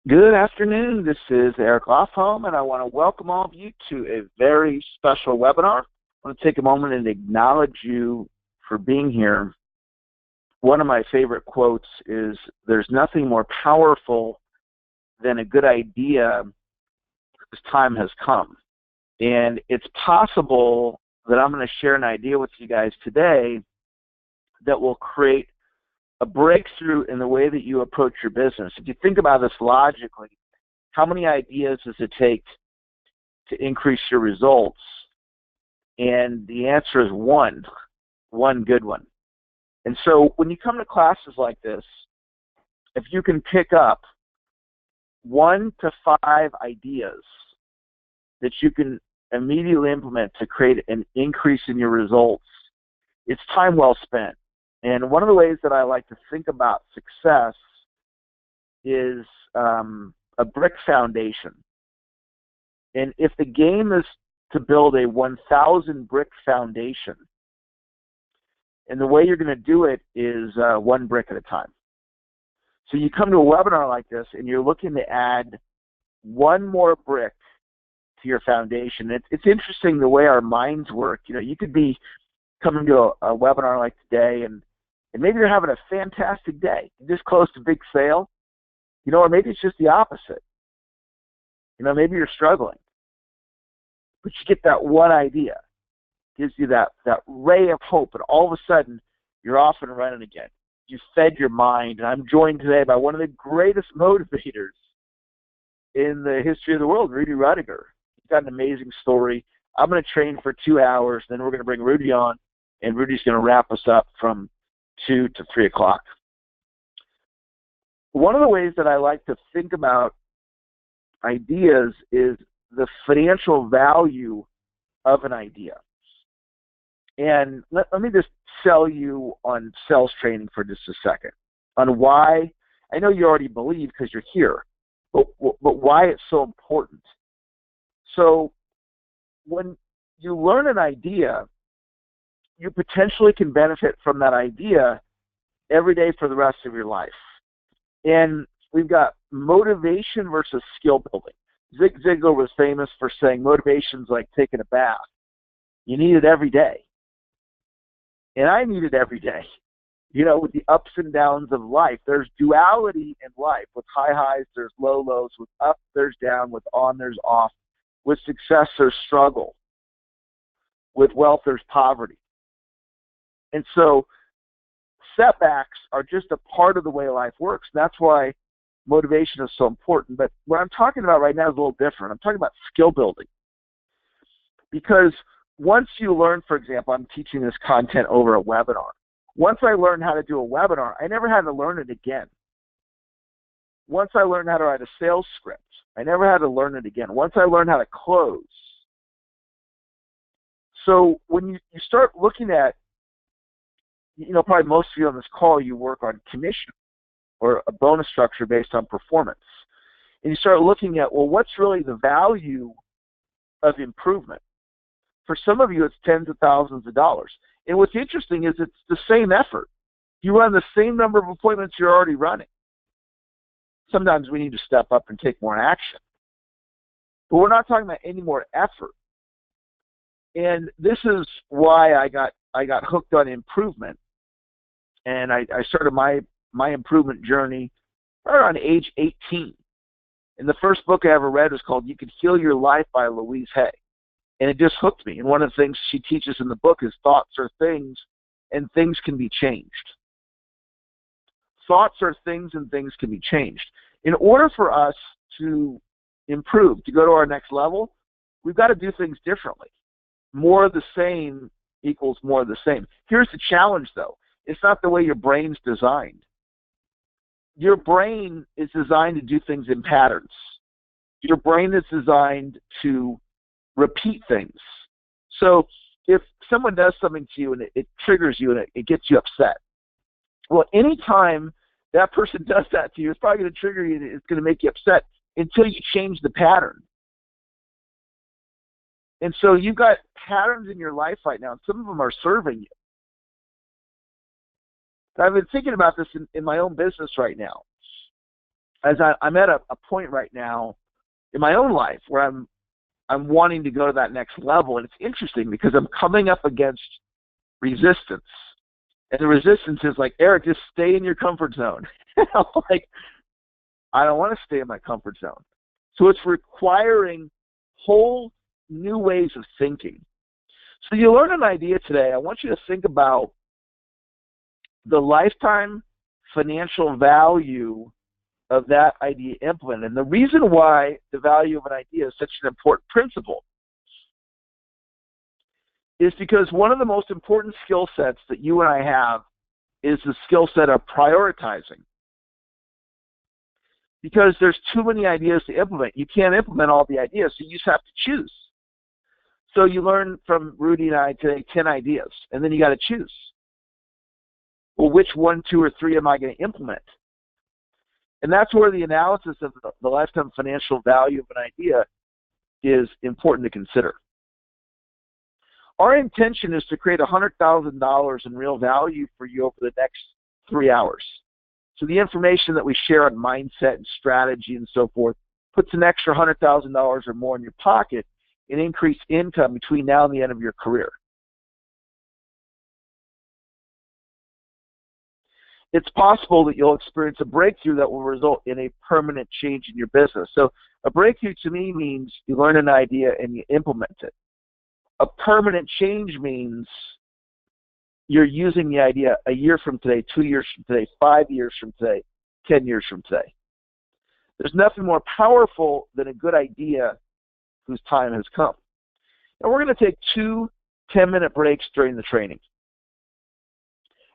Good afternoon. This is Eric Lofholm, and I want to welcome all of you to a very special webinar. I want to take a moment and acknowledge you for being here. One of my favorite quotes is, "There's nothing more powerful than a good idea whose time has come." And it's possible that I'm going to share an idea with you guys today that will create a breakthrough in the way that you approach your business. If you think about this logically, how many ideas does it take to increase your results? And the answer is one good one. And so when you come to classes like this, if you can pick up 1 to 5 ideas that you can immediately implement to create an increase in your results, it's time well spent. And one of the ways that I like to think about success is a brick foundation. And if the game is to build a 1,000 brick foundation, and the way you're going to do it is one brick at a time. So you come to a webinar like this, and you're looking to add one more brick to your foundation. It's interesting the way our minds work. You know, you could be coming to a webinar like today, and maybe you're having a fantastic day. You just closed a big sale, or maybe it's just the opposite. Maybe you're struggling. But you get that one idea, gives you that ray of hope, and all of a sudden, you're off and running again. You fed your mind, and I'm joined today by one of the greatest motivators in the history of the world, Rudy Ruettiger. He's got an amazing story. I'm going to train for 2 hours, then we're going to bring Rudy on, and Rudy's going to wrap us up from 2 to 3 o'clock. One of the ways that I like to think about ideas is the financial value of an idea. And let me just sell you on sales training for just a second, on why. I know you already believe because you're here, but why it's so important. So when you learn an idea, you potentially can benefit from that idea every day for the rest of your life. And we've got motivation versus skill building. Zig Ziglar was famous for saying motivation's like taking a bath. You need it every day. And I need it every day. With the ups and downs of life, there's duality in life. With high highs, there's low lows. With up, there's down. With on, there's off. With success, there's struggle. With wealth, there's poverty. And so setbacks are just a part of the way life works. That's why motivation is so important. But what I'm talking about right now is a little different. I'm talking about skill building. Because once you learn, for example, I'm teaching this content over a webinar. Once I learned how to do a webinar, I never had to learn it again. Once I learned how to write a sales script, I never had to learn it again. Once I learned how to close. So when you start looking at, probably most of you on this call, you work on commission or a bonus structure based on performance. And you start looking at, well, what's really the value of improvement? For some of you, it's tens of thousands of dollars. And what's interesting is it's the same effort. You run the same number of appointments you're already running. Sometimes we need to step up and take more action. But we're not talking about any more effort. And this is why I got hooked on improvement. And I started my improvement journey right around age 18. And the first book I ever read was called You Can Heal Your Life by Louise Hay. And it just hooked me. And one of the things she teaches in the book is thoughts are things, and things can be changed. Thoughts are things, and things can be changed. In order for us to improve, to go to our next level, we've got to do things differently. More of the same equals more of the same. Here's the challenge, though. It's not the way your brain's designed. Your brain is designed to do things in patterns. Your brain is designed to repeat things. So if someone does something to you and it triggers you and it gets you upset, well, anytime that person does that to you, it's probably going to trigger you and it's going to make you upset until you change the pattern. And so you've got patterns in your life right now, and some of them are serving you. I've been thinking about this in my own business right now. as I'm at a point right now in my own life where I'm wanting to go to that next level, and it's interesting because I'm coming up against resistance, and the resistance is like, Eric, just stay in your comfort zone. I'm like, I don't want to stay in my comfort zone. So it's requiring whole new ways of thinking. So you learn an idea today. I want you to think about the lifetime financial value of that idea implemented. And the reason why the value of an idea is such an important principle is because one of the most important skill sets that you and I have is the skill set of prioritizing. Because there's too many ideas to implement. You can't implement all the ideas, so you just have to choose. So you learn from Rudy and I today 10 ideas, and then you got to choose. Well, which 1, 2, or 3 am I going to implement? And that's where the analysis of the lifetime financial value of an idea is important to consider. Our intention is to create $100,000 in real value for you over the next 3 hours. So the information that we share on mindset and strategy and so forth puts an extra $100,000 or more in your pocket and increase income between now and the end of your career. It's possible that you'll experience a breakthrough that will result in a permanent change in your business. So a breakthrough to me means you learn an idea and you implement it. A permanent change means you're using the idea a year from today, 2 years from today, 5 years from today, 10 years from today. There's nothing more powerful than a good idea whose time has come. Now we're going to take 2 10-minute breaks during the training.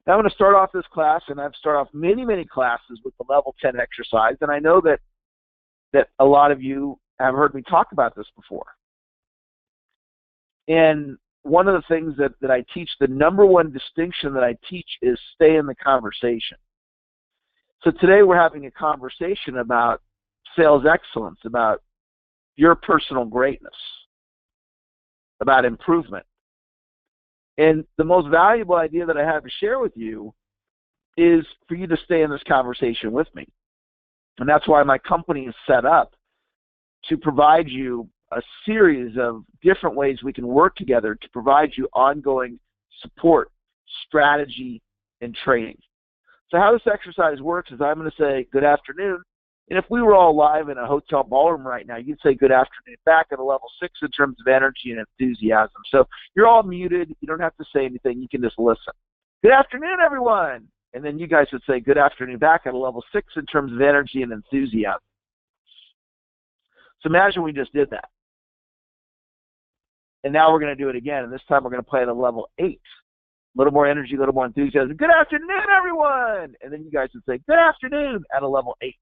Now I'm going to start off this class, and I've started off many classes with the level 10 exercise, and I know that a lot of you have heard me talk about this before. And one of the things that I teach, the number one distinction that I teach is stay in the conversation. So today we're having a conversation about sales excellence, about your personal greatness, about improvement. And the most valuable idea that I have to share with you is for you to stay in this conversation with me. And that's why my company is set up to provide you a series of different ways we can work together to provide you ongoing support, strategy, and training. So how this exercise works is I'm going to say good afternoon, and if we were all live in a hotel ballroom right now, you'd say good afternoon back at a level 6 in terms of energy and enthusiasm. So you're all muted. You don't have to say anything. You can just listen. Good afternoon, everyone. And then you guys would say good afternoon back at a level 6 in terms of energy and enthusiasm. So imagine we just did that. And now we're going to do it again, and this time we're going to play at a level 8. A little more energy, a little more enthusiasm. Good afternoon, everyone! And then you guys would say, good afternoon, at a level 8.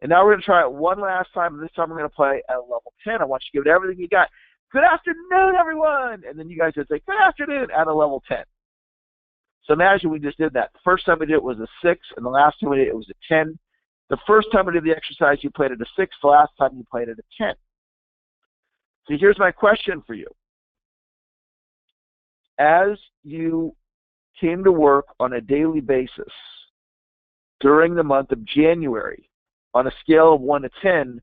And now we're going to try it one last time, and this time we're going to play at a level 10. I want you to give it everything you got. Good afternoon, everyone! And then you guys would say, good afternoon, at a level 10. So imagine we just did that. The first time we did it was a 6, and the last time we did it was a 10. The first time we did the exercise, you played at a 6. The last time you played at a 10. So here's my question for you. As you came to work on a daily basis during the month of January, on a scale of 1 to 10,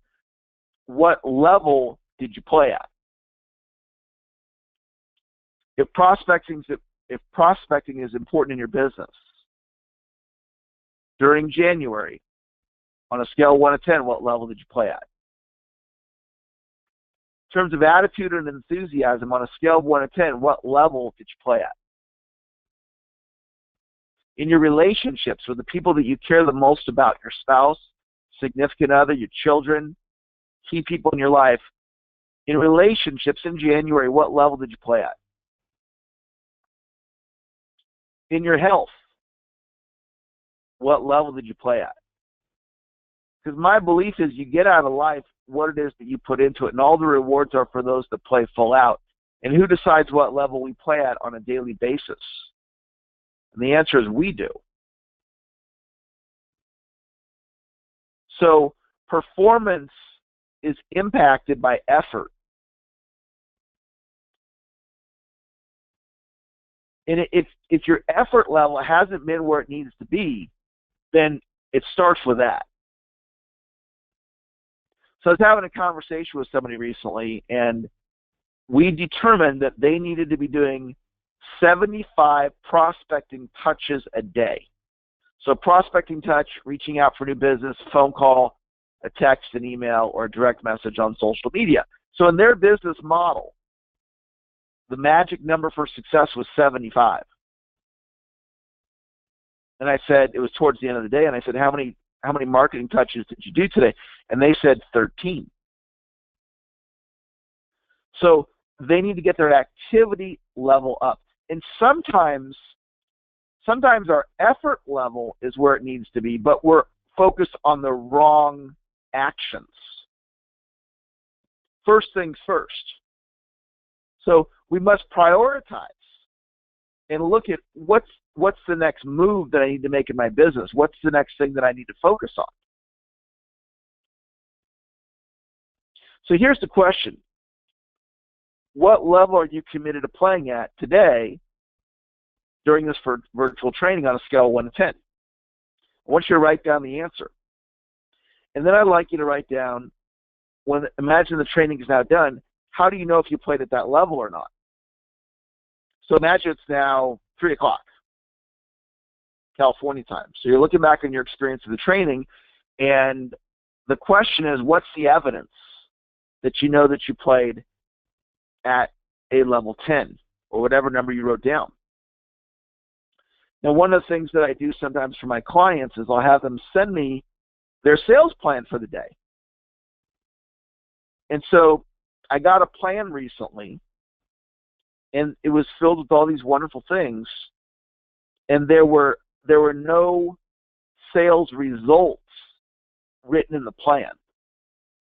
what level did you play at? If prospecting is important in your business, during January, on a scale of 1 to 10, what level did you play at? In terms of attitude and enthusiasm, on a scale of 1 to 10, what level did you play at? In your relationships with the people that you care the most about, your spouse, significant other, your children, key people in your life, in relationships in January, what level did you play at? In your health, what level did you play at? Because my belief is you get out of life what it is that you put into it, and all the rewards are for those that play full out. And who decides what level we play at on a daily basis? And the answer is we do. So performance is impacted by effort. And if your effort level hasn't been where it needs to be, then it starts with that. So I was having a conversation with somebody recently, and we determined that they needed to be doing 75 prospecting touches a day. So prospecting touch, reaching out for new business, phone call, a text, an email, or a direct message on social media. So in their business model, the magic number for success was 75. And I said, it was towards the end of the day, and I said, how many marketing touches did you do today? And they said 13. So they need to get their activity level up. And sometimes our effort level is where it needs to be, but we're focused on the wrong actions. First things first. So we must prioritize and look at what's the next move that I need to make in my business? What's the next thing that I need to focus on? So here's the question. What level are you committed to playing at today during this virtual training on a scale of 1 to 10? I want you to write down the answer. And then I'd like you to write down, imagine the training is now done, how do you know if you played at that level or not? So imagine it's now 3 o'clock, California time. So you're looking back on your experience of the training, and the question is, what's the evidence that you know that you played at a level 10 or whatever number you wrote down? Now, one of the things that I do sometimes for my clients is I'll have them send me their sales plan for the day. And so I got a plan recently, and it was filled with all these wonderful things, and there were no sales results written in the plan.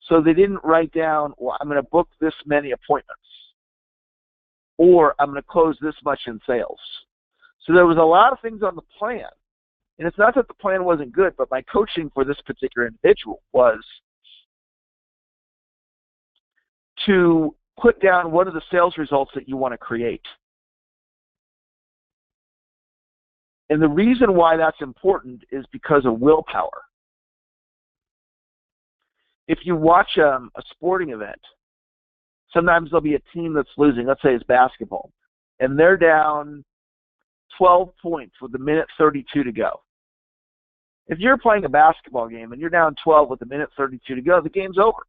So they didn't write down, well, I'm going to book this many appointments, or I'm going to close this much in sales. So there was a lot of things on the plan. And it's not that the plan wasn't good, but my coaching for this particular individual was to put down what are the sales results that you want to create. And the reason why that's important is because of willpower. If you watch a sporting event, sometimes there'll be a team that's losing. Let's say it's basketball, and they're down 12 points with a minute 32 to go. If you're playing a basketball game and you're down 12 with a minute 32 to go, the game's over.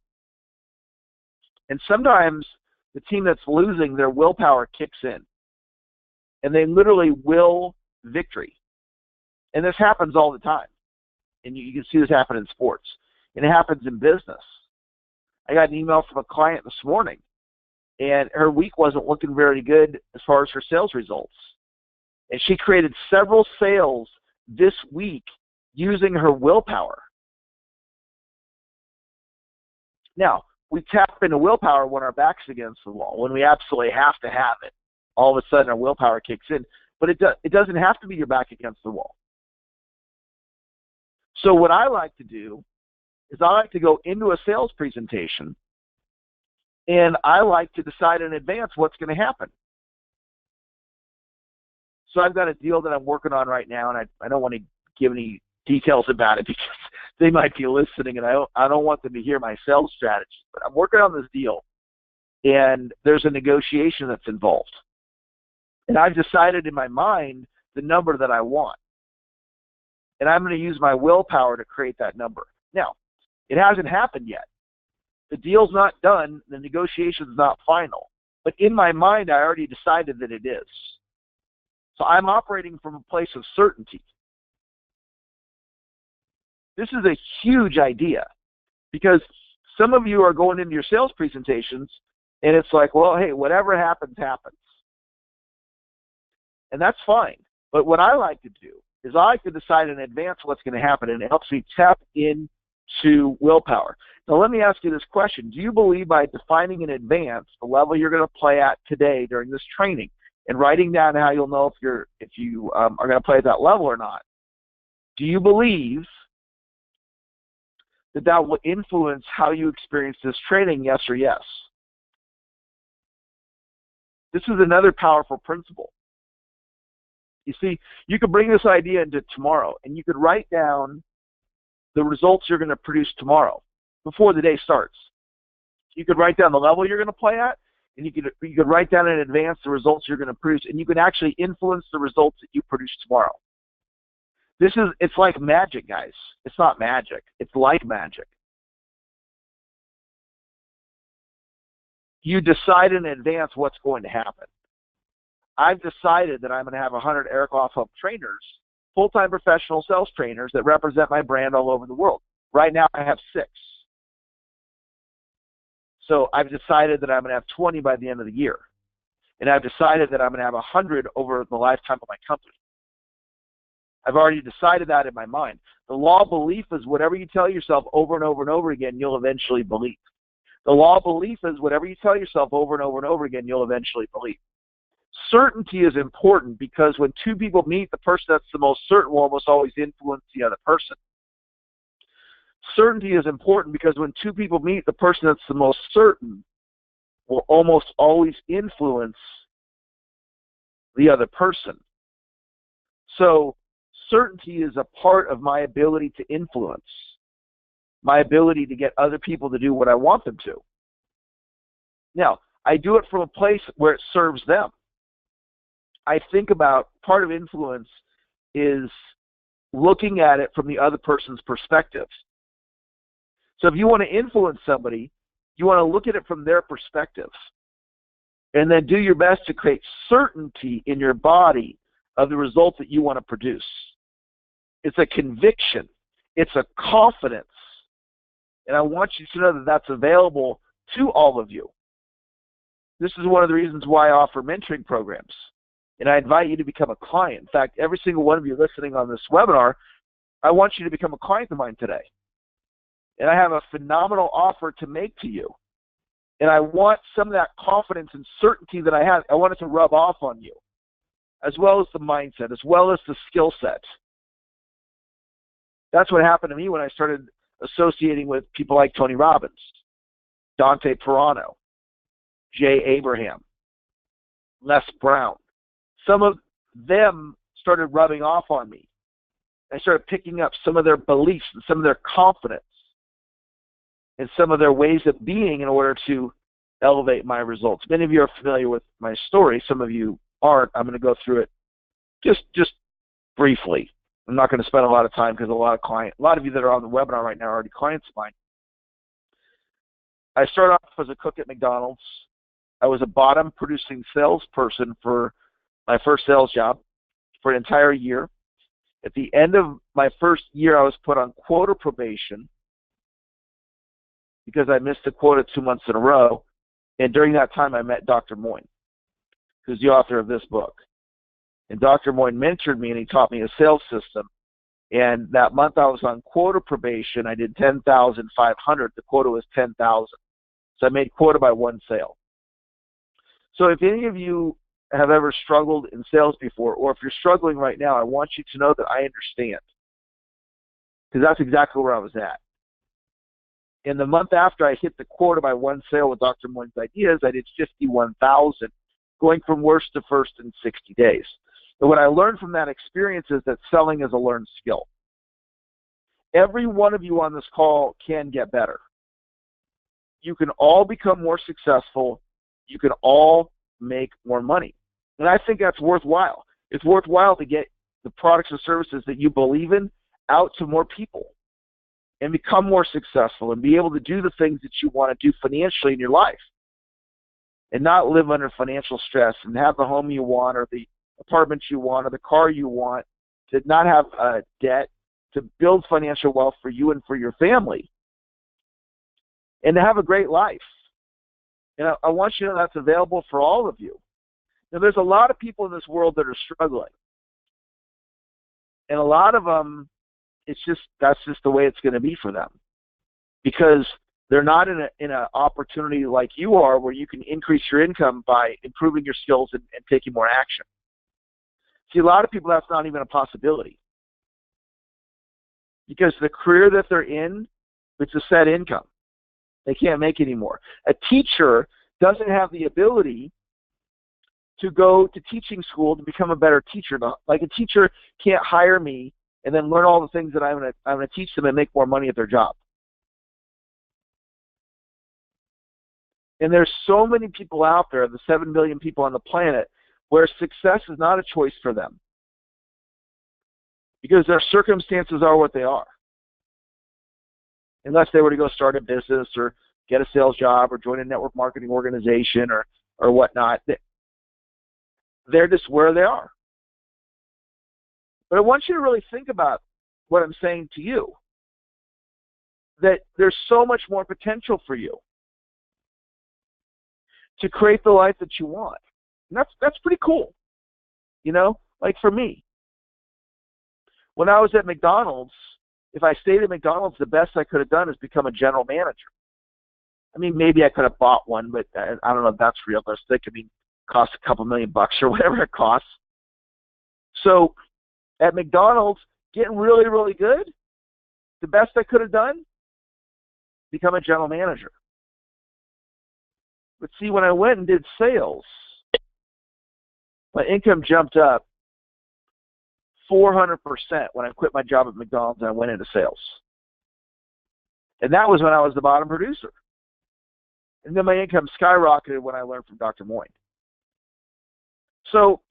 And sometimes the team that's losing, their willpower kicks in, and they literally will victory. And this happens all the time. And you can see this happen in sports. And it happens in business. I got an email from a client this morning, and her week wasn't looking very good as far as her sales results. And she created several sales this week using her willpower. Now, we tap into willpower when our back's against the wall, when we absolutely have to have it. All of a sudden, our willpower kicks in. But it doesn't have to be your back against the wall. So what I like to do is I like to go into a sales presentation, and I like to decide in advance what's going to happen. So I've got a deal that I'm working on right now, and I don't want to give any details about it because they might be listening, and I don't want them to hear my sales strategy. But I'm working on this deal, and there's a negotiation that's involved. And I've decided in my mind the number that I want. And I'm going to use my willpower to create that number. Now, it hasn't happened yet. The deal's not done. The negotiation's not final. But in my mind, I already decided that it is. So I'm operating from a place of certainty. This is a huge idea because some of you are going into your sales presentations and it's like, well, hey, whatever happens, happens. And that's fine. But what I like to do is I like to decide in advance what's going to happen, and it helps me tap into willpower. Now, let me ask you this question. Do you believe by defining in advance the level you're going to play at today during this training and writing down how you'll know if you are going to play at that level or not, do you believe that will influence how you experience this training, yes or yes? This is another powerful principle. You see, you could bring this idea into tomorrow, and you could write down the results you're going to produce tomorrow. before the day starts. You could write down the level you're going to play at, and you could write down in advance the results you're going to produce, and you can actually influence the results that you produce tomorrow. It's like magic, guys. It's not magic. It's like magic. You decide in advance what's going to happen. I've decided that I'm going to have 100 Eric Lofholm trainers, full-time professional sales trainers that represent my brand all over the world. Right now, I have 6. So I've decided that I'm going to have 20 by the end of the year. And I've decided that I'm going to have 100 over the lifetime of my company. I've already decided that in my mind. The law of belief is whatever you tell yourself over and over and over again, you'll eventually believe. The law of belief is whatever you tell yourself over and over and over again, you'll eventually believe. Certainty is important because when two people meet, the person that's the most certain will almost always influence the other person. Certainty is important because when two people meet, the person that's the most certain will almost always influence the other person. So certainty is a part of my ability to influence, my ability to get other people to do what I want them to. Now, I do it from a place where it serves them. I think about part of influence is looking at it from the other person's perspective. So if you want to influence somebody, you want to look at it from their perspective. And then do your best to create certainty in your body of the results that you want to produce. It's a conviction. It's a confidence. And I want you to know that that's available to all of you. This is one of the reasons why I offer mentoring programs. And I invite you to become a client. In fact, every single one of you listening on this webinar, I want you to become a client of mine today. And I have a phenomenal offer to make to you. And I want some of that confidence and certainty that I have, I want it to rub off on you, as well as the mindset, as well as the skill set. That's what happened to me when I started associating with people like Tony Robbins, Dante Pirano, Jay Abraham, Les Brown. Some of them started rubbing off on me. I started picking up some of their beliefs and some of their confidence and some of their ways of being in order to elevate my results. Many of you are familiar with my story. Some of you aren't. I'm going to go through it just briefly. I'm not going to spend a lot of time because a lot of you that are on the webinar right now are already clients of mine. I started off as a cook at McDonald's. I was a bottom producing salesperson for my first sales job for an entire year. At the end of my first year, I was put on quota probation because I missed the quota 2 months in a row. And during that time, I met Dr. Moyne, who's the author of this book. And Dr. Moyne mentored me, and he taught me a sales system. And that month I was on quota probation, I did 10,500. The quota was 10,000. So I made quota by one sale. So if any of you have ever struggled in sales before, or if you're struggling right now, I want you to know that I understand. Because that's exactly where I was at. In the month after I hit the quota by one sale with Dr. Moyne's ideas, I did 51,000, going from worst to first in 60 days. But what I learned from that experience is that selling is a learned skill. Every one of you on this call can get better. You can all become more successful. You can all make more money. And I think that's worthwhile. It's worthwhile to get the products and services that you believe in out to more people and become more successful and be able to do the things that you want to do financially in your life and not live under financial stress and have the home you want or the apartment you want or the car you want, to not have debt, to build financial wealth for you and for your family, and to have a great life. And I want you to know that's available for all of you. Now, there's a lot of people in this world that are struggling. And a lot of them, that's just the way it's going to be for them. Because they're not in an opportunity like you are where you can increase your income by improving your skills and taking more action. See, a lot of people, that's not even a possibility. Because the career that they're in, it's a set income. They can't make any more. A teacher doesn't have the ability to go to teaching school to become a better teacher. Like, a teacher can't hire me and then learn all the things that I'm going to teach them and make more money at their job. And there's so many people out there, the 7 billion people on the planet, where success is not a choice for them because their circumstances are what they are. Unless they were to go start a business or get a sales job or join a network marketing organization or whatnot, they're just where they are. But I want you to really think about what I'm saying to you, that there's so much more potential for you to create the life that you want. And that's pretty cool. You know, like for me, when I was at McDonald's, if I stayed at McDonald's, the best I could have done is become a general manager. I mean, maybe I could have bought one, but I don't know if that's realistic. I mean, it costs a couple $1 million or whatever it costs. So at McDonald's, getting really, really good, the best I could have done, become a general manager. But see, when I went and did sales, my income jumped up 400% when I quit my job at McDonald's and I went into sales. And that was when I was the bottom producer. And then my income skyrocketed when I learned from Dr. Moyne. So,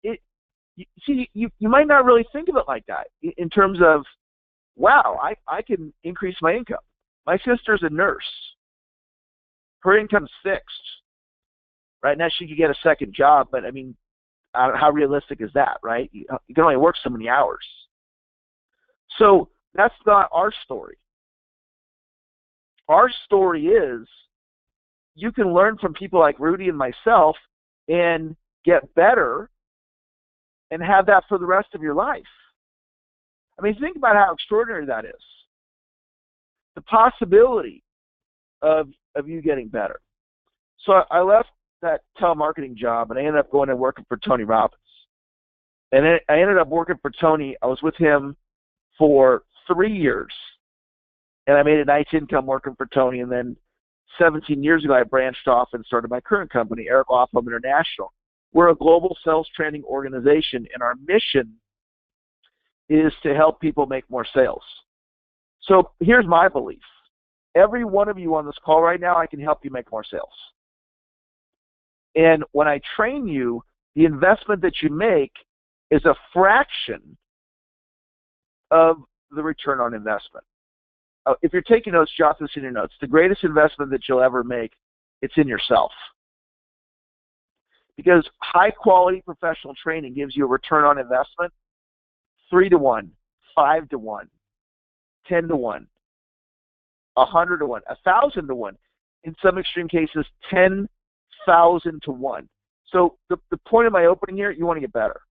you might not really think of it like that in terms of, wow, I can increase my income. My sister's a nurse. Her income's fixed. Right now she could get a second job, but I mean, how realistic is that, right? You can only work so many hours. So that's not our story. Our story is you can learn from people like Rudy and myself and get better and have that for the rest of your life. I mean, think about how extraordinary that is. The possibility of you getting better. So I left that telemarketing job and I ended up going and working for Tony Robbins. And I ended up working for Tony. I was with him for 3 years. And I made a nice income working for Tony. And then 17 years ago, I branched off and started my current company, Lofholm International. We're a global sales training organization, and our mission is to help people make more sales. So here's my belief. Every one of you on this call right now, I can help you make more sales. And when I train you, the investment that you make is a fraction of the return on investment. If you're taking notes, jot this in your notes. The greatest investment that you'll ever make, it's in yourself. Because high-quality professional training gives you a return on investment 3-to-1, 5-to-1, 10-to-1, 100-to-1, 1,000-to-1. In some extreme cases, 10,000-to-1. So the point of my opening here, you want to get better.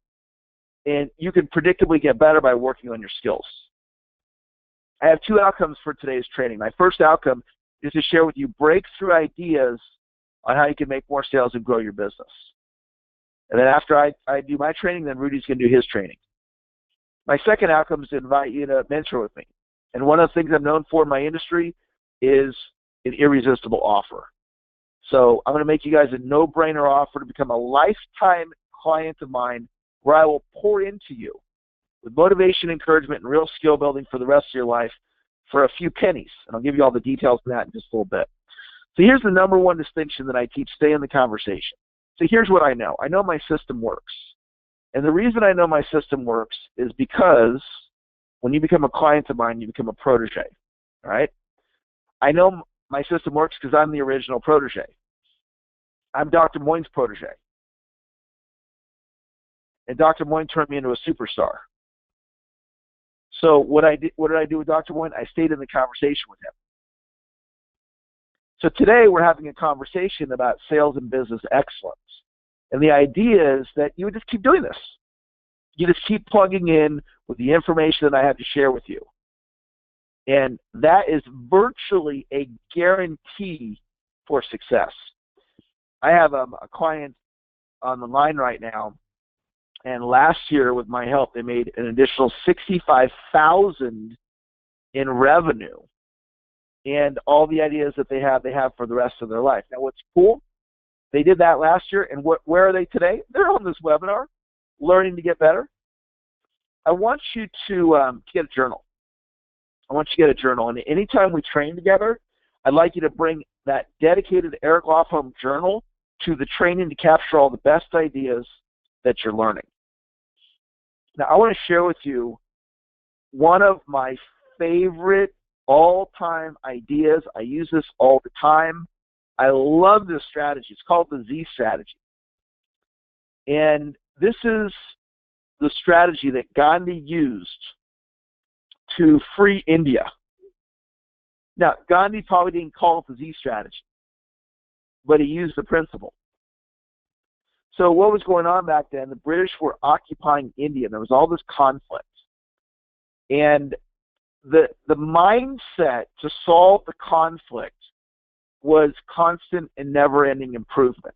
And you can predictably get better by working on your skills. I have 2 outcomes for today's training. My first outcome is to share with you breakthrough ideas on how you can make more sales and grow your business. And then after I do my training, then Rudy's going to do his training. My second outcome is to invite you to mentor with me. And one of the things I'm known for in my industry is an irresistible offer. So I'm going to make you guys a no-brainer offer to become a lifetime client of mine where I will pour into you with motivation, encouragement, and real skill building for the rest of your life for a few pennies. And I'll give you all the details of that in just a little bit. So here's the number one distinction that I teach. Stay in the conversation. So here's what I know. I know my system works. And the reason I know my system works is because when you become a client of mine, you become a protege. All right? I know my system works because I'm the original protege. I'm Dr. Moyne's protege. And Dr. Moyne turned me into a superstar. So what did I do with Dr. Moyne? I stayed in the conversation with him. So today we're having a conversation about sales and business excellence. And the idea is that you would just keep doing this. You just keep plugging in with the information that I have to share with you. And that is virtually a guarantee for success. I have a client on the line right now, and last year with my help, they made an additional $65,000 in revenue. And all the ideas that they have for the rest of their life. Now, what's cool? They did that last year, and where are they today? They're on this webinar, learning to get better. I want you to get a journal. I want you to get a journal, and anytime we train together, I'd like you to bring that dedicated Eric Lofholm journal to the training to capture all the best ideas that you're learning. Now, I want to share with you one of my favorite all-time ideas. I use this all the time. I love this strategy. It's called the Z strategy. And this is the strategy that Gandhi used to free India. Now, Gandhi probably didn't call it the Z strategy, but he used the principle. So what was going on back then? The British were occupying India. There was all this conflict. And the mindset to solve the conflict was constant and never-ending improvement.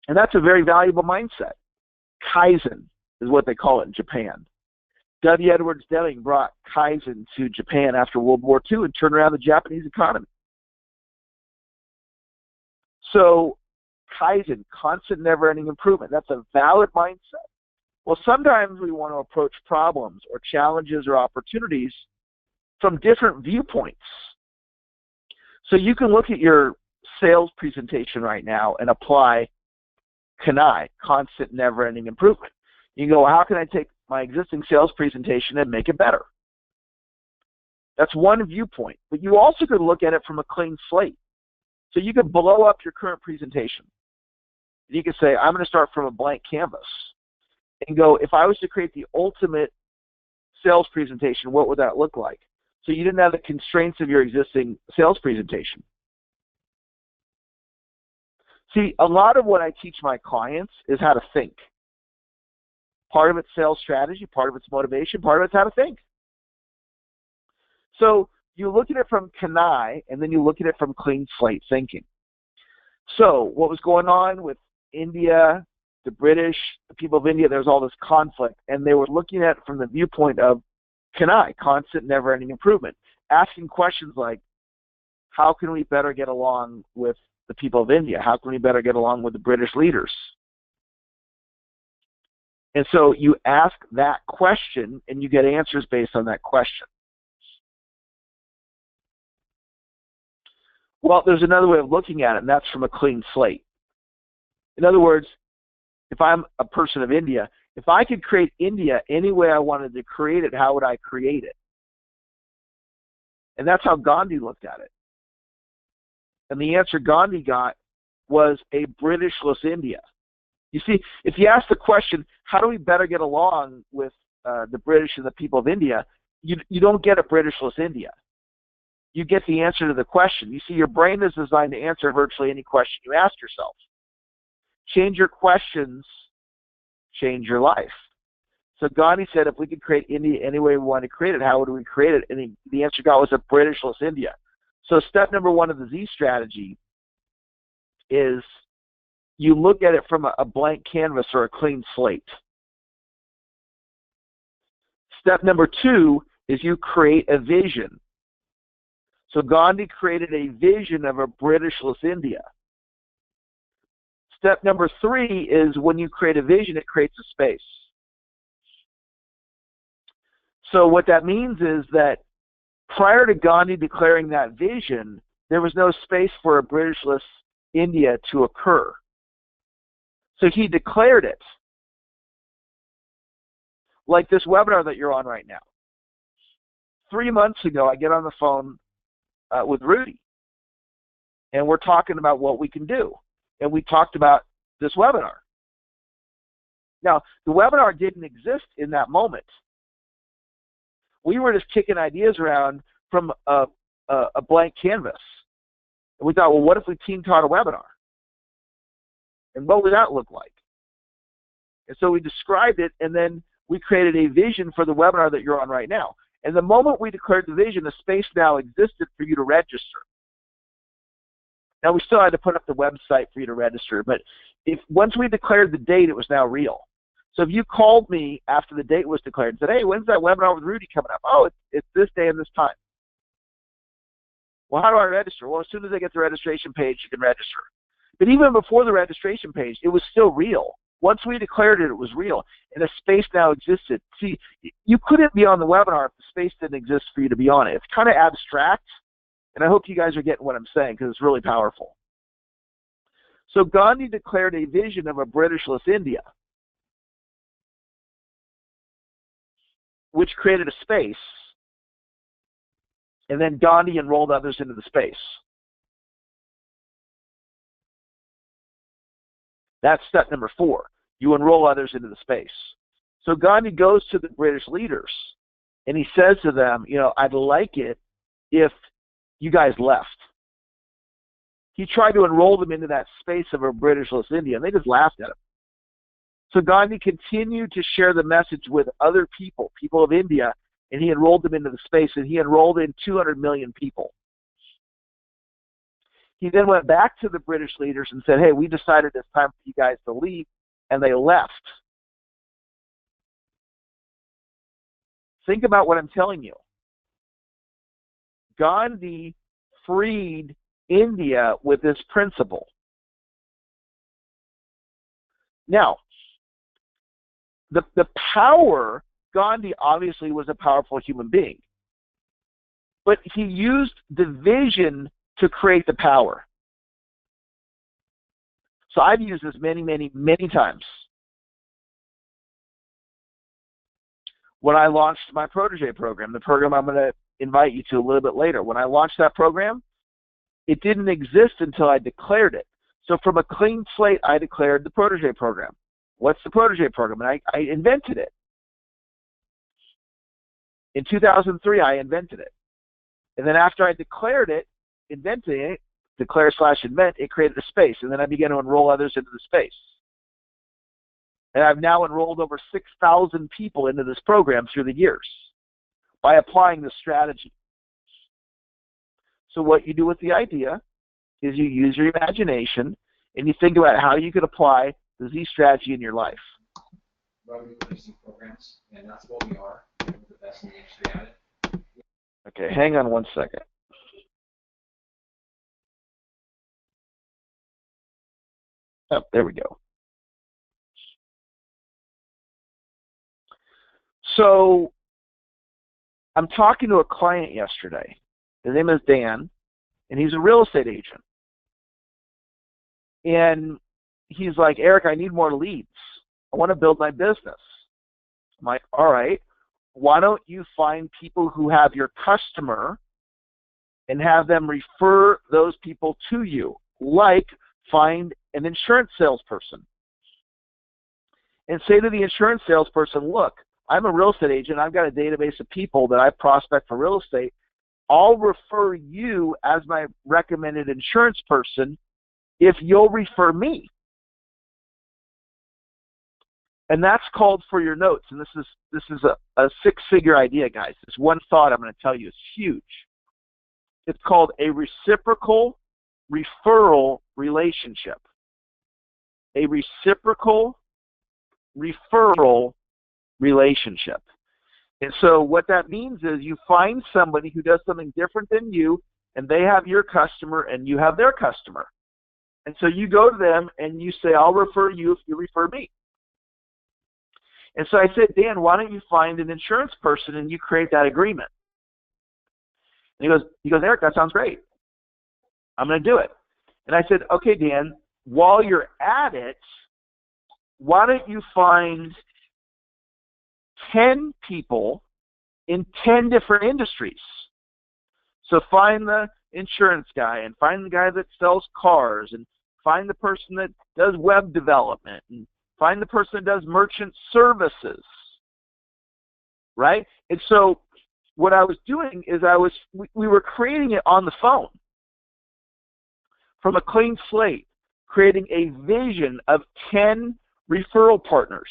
And that's a very valuable mindset. Kaizen is what they call it in Japan. W. Edwards Deming brought Kaizen to Japan after World War II and turned around the Japanese economy. So Kaizen, constant never-ending improvement, that's a valid mindset. Well, sometimes we want to approach problems or challenges or opportunities from different viewpoints. So you can look at your sales presentation right now and apply CANI, constant never-ending improvement. You can go, how can I take my existing sales presentation and make it better? That's one viewpoint. But you also could look at it from a clean slate. So you could blow up your current presentation. You could say, I'm going to start from a blank canvas and go, if I was to create the ultimate sales presentation, what would that look like? So you didn't have the constraints of your existing sales presentation. See, a lot of what I teach my clients is how to think. Part of it's sales strategy, part of it's motivation, part of it's how to think. So you look at it from CANI, and then you look at it from clean slate thinking. So what was going on with India, the British, the people of India, there was all this conflict, and they were looking at it from the viewpoint of CANI, constant never-ending improvement, asking questions like, how can we better get along with the people of India? How can we better get along with the British leaders? And so you ask that question, and you get answers based on that question. Well, there's another way of looking at it, and that's from a clean slate. In other words, if I'm a person of India, if I could create India any way I wanted to create it, how would I create it? And that's how Gandhi looked at it. And the answer Gandhi got was a Britishless India. You see, if you ask the question, how do we better get along with the British and the people of India, you don't get a Britishless India. You get the answer to the question. You see, your brain is designed to answer virtually any question you ask yourself. Change your questions, change your life. So Gandhi said, if we could create India any way we want to create it, how would we create it? And the answer got was a Britishless India. So step number one of the Z strategy is you look at it from a blank canvas or a clean slate. Step number two is you create a vision. So Gandhi created a vision of a Britishless India. Step number three is when you create a vision, it creates a space. So what that means is that prior to Gandhi declaring that vision, there was no space for a Britishless India to occur. So he declared it. Like this webinar that you're on right now. 3 months ago, I get on the phone with Rudy, and we're talking about what we can do. And we talked about this webinar. Now, the webinar didn't exist in that moment. We were just kicking ideas around from a blank canvas. And we thought, well, what if we team taught a webinar? And what would that look like? And so we described it, and then we created a vision for the webinar that you're on right now. And the moment we declared the vision, a space now existed for you to register. Now, we still had to put up the website for you to register, but once we declared the date, it was now real. So if you called me after the date was declared and said, hey, when's that webinar with Rudy coming up? Oh, it's this day and this time. Well, how do I register? Well, as soon as I get the registration page, you can register. But even before the registration page, it was still real. Once we declared it, it was real, and a space now existed. See, you couldn't be on the webinar if the space didn't exist for you to be on it. It's kind of abstract, And I hope you guys are getting what I'm saying because it's really powerful. So Gandhi declared a vision of a Britishless India, which created a space, and then Gandhi enrolled others into the space. That's step number 4. You enroll others into the space. So Gandhi goes to the British leaders, and he says to them, I'd like it if you guys left. He tried to enroll them into that space of a Britishless India, and they just laughed at him. So Gandhi continued to share the message with other people of India, and he enrolled them into the space, and he enrolled in 200 million people. He then went back to the British leaders and said, hey, we decided it's time for you guys to leave, and they left. Think about what I'm telling you. Gandhi freed India with this principle. Now, the power, Gandhi obviously was a powerful human being, but he used the vision to create the power. So I've used this many, many, many times. When I launched my protege program, the program I'm going to invite you to a little bit later, when I launched that program, it didn't exist until I declared it. So from a clean slate, I declared the protege program. What's the protege program? And I invented it. In 2003, I invented it. And then after I declared it, inventing it, declare/invent, it created a space. And then I began to enroll others into the space. And I've now enrolled over 6,000 people into this program through the years by applying this strategy. So what you do with the idea is you use your imagination and you think about how you could apply the Z strategy in your life. Programs, and that's what we are. We're the best in the industry at it. Okay, hang on one second. Oh, there we go. So I'm talking to a client yesterday. His name is Dan, and he's a real estate agent. And he's like, Eric, I need more leads. I want to build my business. I'm like, all right, why don't you find people who have your customer and have them refer those people to you, like find an insurance salesperson. And say to the insurance salesperson, look, I'm a real estate agent. I've got a database of people that I prospect for real estate. I'll refer you as my recommended insurance person if you'll refer me. And that's called for your notes. And this is a six-figure idea, guys. This one thought I'm going to tell you is huge. It's called a reciprocal referral relationship. A reciprocal referral relationship. And so what that means is you find somebody who does something different than you, and they have your customer and you have their customer. And so you go to them and you say, I'll refer you if you refer me. And so I said, Dan, why don't you find an insurance person and you create that agreement? And he goes, Eric, that sounds great. I'm going to do it. And I said, okay, Dan, while you're at it, why don't you find 10 people in 10 different industries? So find the insurance guy and find the guy that sells cars and find the person that does web development and find the person that does merchant services, right? And so what I was doing is we were creating it on the phone from a clean slate, creating a vision of 10 referral partners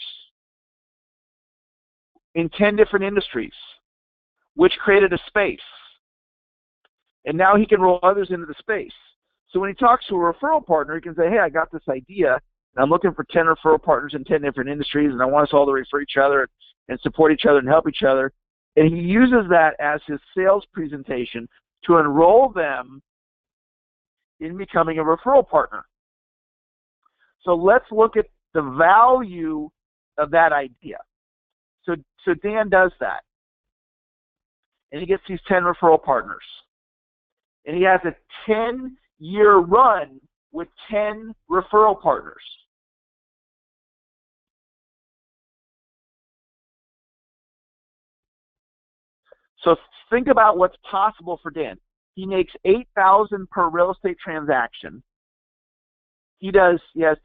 in 10 different industries, which created a space. And now he can roll others into the space. So when he talks to a referral partner, he can say, hey, I got this idea, and I'm looking for 10 referral partners in 10 different industries, and I want us all to refer each other and support each other and help each other. And he uses that as his sales presentation to enroll them in becoming a referral partner. So let's look at the value of that idea. So Dan does that. And he gets these 10 referral partners. And he has a 10-year run with 10 referral partners. So think about what's possible for Dan. He makes $8,000 per real estate transaction. He has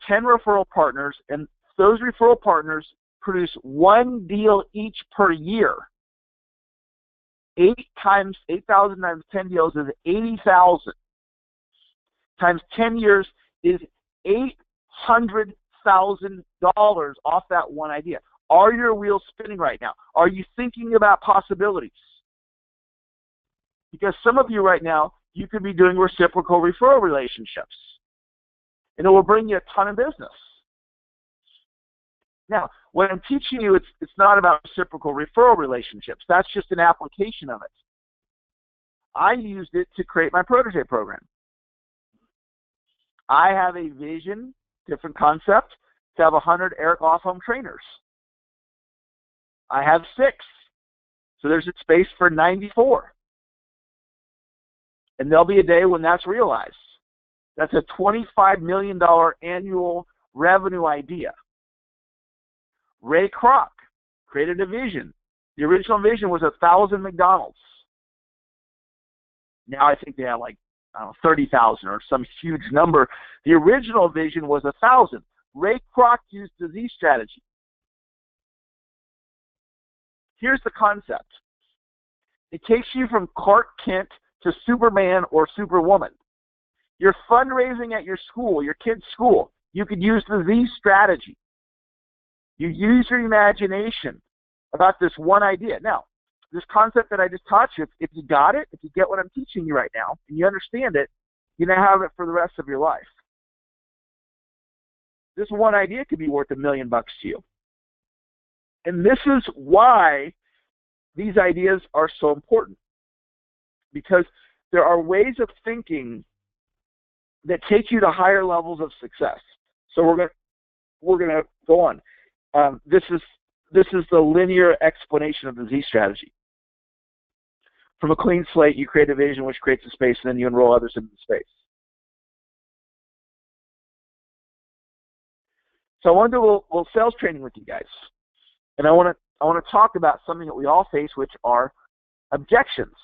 10 referral partners, and those referral partners produce one deal each per year. 8,000 times 10 deals is 80,000. Times 10 years is $800,000 off that one idea. Are your wheels spinning right now? Are you thinking about possibilities? Because some of you right now, you could be doing reciprocal referral relationships, and it will bring you a ton of business. Now, what I'm teaching you, it's not about reciprocal referral relationships. That's just an application of it. I used it to create my protege program. I have a vision, different concept, to have 100 Eric Lofholm trainers. I have 6, so there's a space for 94. And there'll be a day when that's realized. That's a $25 million annual revenue idea. Ray Kroc created a vision. The original vision was 1,000 McDonald's. Now I think they have like 30,000 or some huge number. The original vision was 1,000. Ray Kroc used the Z strategy. Here's the concept. It takes you from Clark Kent to Superman or Superwoman. You're fundraising at your school, your kid's school. You could use the Z strategy. You use your imagination about this one idea. Now, this concept that I just taught you, if you got it, if you get what I'm teaching you right now, and you understand it, you're going to have it for the rest of your life. This one idea could be worth $1 million to you. And this is why these ideas are so important. Because there are ways of thinking that take you to higher levels of success. So we're gonna go on. This is the linear explanation of the Z strategy. From a clean slate, you create a vision which creates a space, and then you enroll others into the space. So I want to do a little sales training with you guys, and I want to talk about something that we all face, which are objections.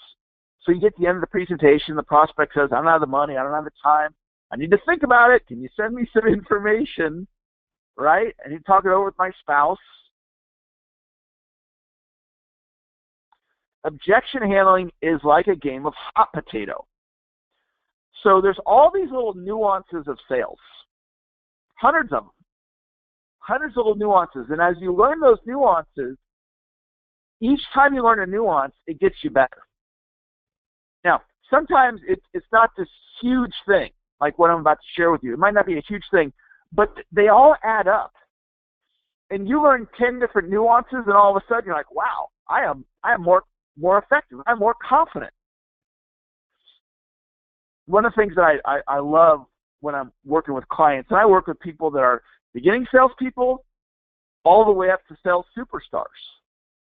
So you get to the end of the presentation, the prospect says, I don't have the money, I don't have the time, I need to think about it, can you send me some information, right? I need to talk it over with my spouse. Objection handling is like a game of hot potato. So there's all these little nuances of sales, hundreds of them, hundreds of little nuances, and as you learn those nuances, each time you learn a nuance, it gets you better. Now, sometimes it's not this huge thing, like what I'm about to share with you. It might not be a huge thing, but they all add up. And you learn 10 different nuances, and all of a sudden you're like, wow, I am more effective. I'm more confident. One of the things that I love when I'm working with clients, and I work with people that are beginning salespeople all the way up to sales superstars.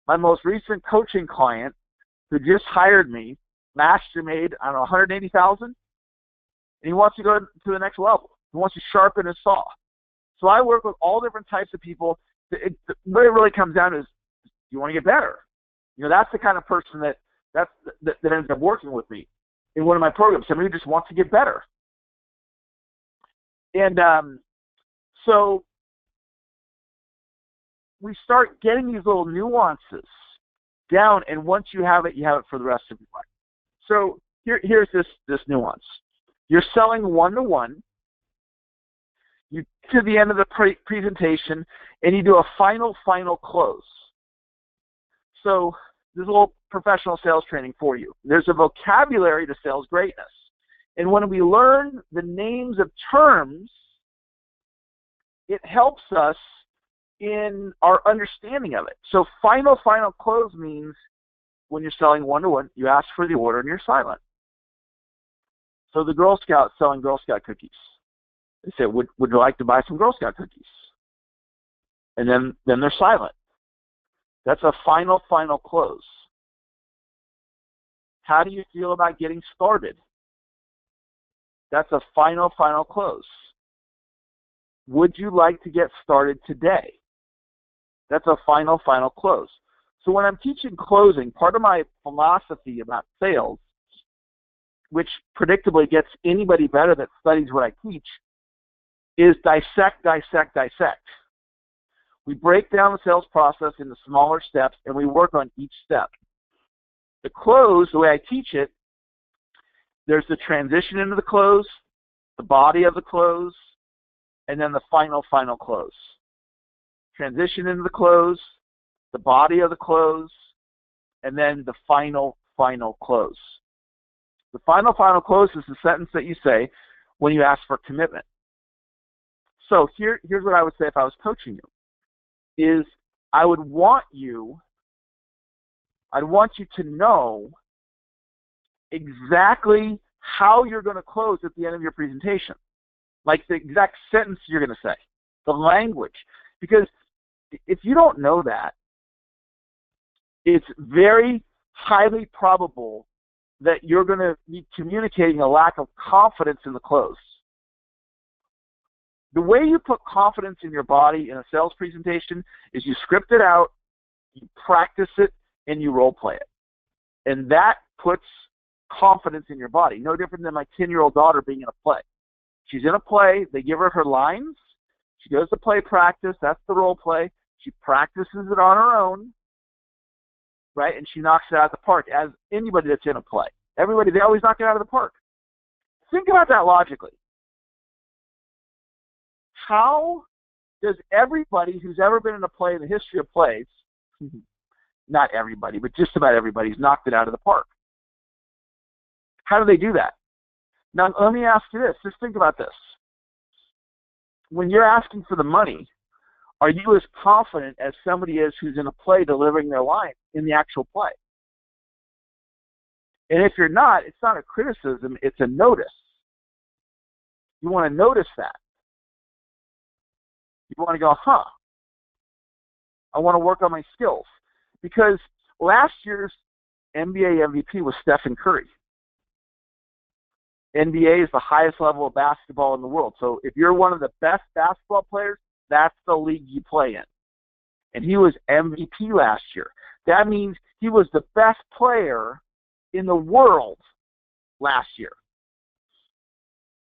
My most recent coaching client who just hired me, master made, I don't know, $180,000, and he wants to go to the next level. He wants to sharpen his saw. So I work with all different types of people. What it really comes down to is, you want to get better. You know, that's the kind of person that ends up working with me in one of my programs, somebody who just wants to get better. And so we start getting these little nuances down, and once you have it for the rest of your life. So here's this nuance. You're selling one-to-one. You get to the end of the presentation, and you do a final close. So there's a little professional sales training for you. There's a vocabulary to sales greatness. And when we learn the names of terms, it helps us in our understanding of it. So final close means when you're selling one-to-one, you ask for the order and you're silent. So the Girl Scout selling Girl Scout cookies. They say, would you like to buy some Girl Scout cookies? And then they're silent. That's a final close. How do you feel about getting started? That's a final close. Would you like to get started today? That's a final close. So when I'm teaching closing, part of my philosophy about sales, which predictably gets anybody better that studies what I teach, is dissect. We break down the sales process into smaller steps, and we work on each step. The close, the way I teach it, there's the transition into the close, the body of the close, and then the final close. Transition into the close, the body of the close, and then the final close. The final close is the sentence that you say when you ask for commitment. So here's what I would say if I was coaching you, is I want you to know exactly how you're going to close at the end of your presentation. Like the exact sentence you're going to say, the language. Because if you don't know that, it's very highly probable that you're going to be communicating a lack of confidence in the close. The way you put confidence in your body in a sales presentation is you script it out, you practice it, and you role play it. And that puts confidence in your body. No different than my 10-year-old daughter being in a play. She's in a play, they give her lines, she goes to play practice, that's the role play, she practices it on her own, right, and she knocks it out of the park, as anybody that's in a play. Everybody, they always knock it out of the park. Think about that logically. How does everybody who's ever been in a play in the history of plays, not everybody, but just about everybody's knocked it out of the park? How do they do that? Now, let me ask you this. Just think about this. When you're asking for the money, are you as confident as somebody is who's in a play delivering their line in the actual play? And if you're not, it's not a criticism, it's a notice. You want to notice that. You want to go, I want to work on my skills. Because last year's NBA MVP was Stephen Curry. NBA is the highest level of basketball in the world. So if you're one of the best basketball players, that's the league you play in. And he was MVP last year. That means he was the best player in the world last year.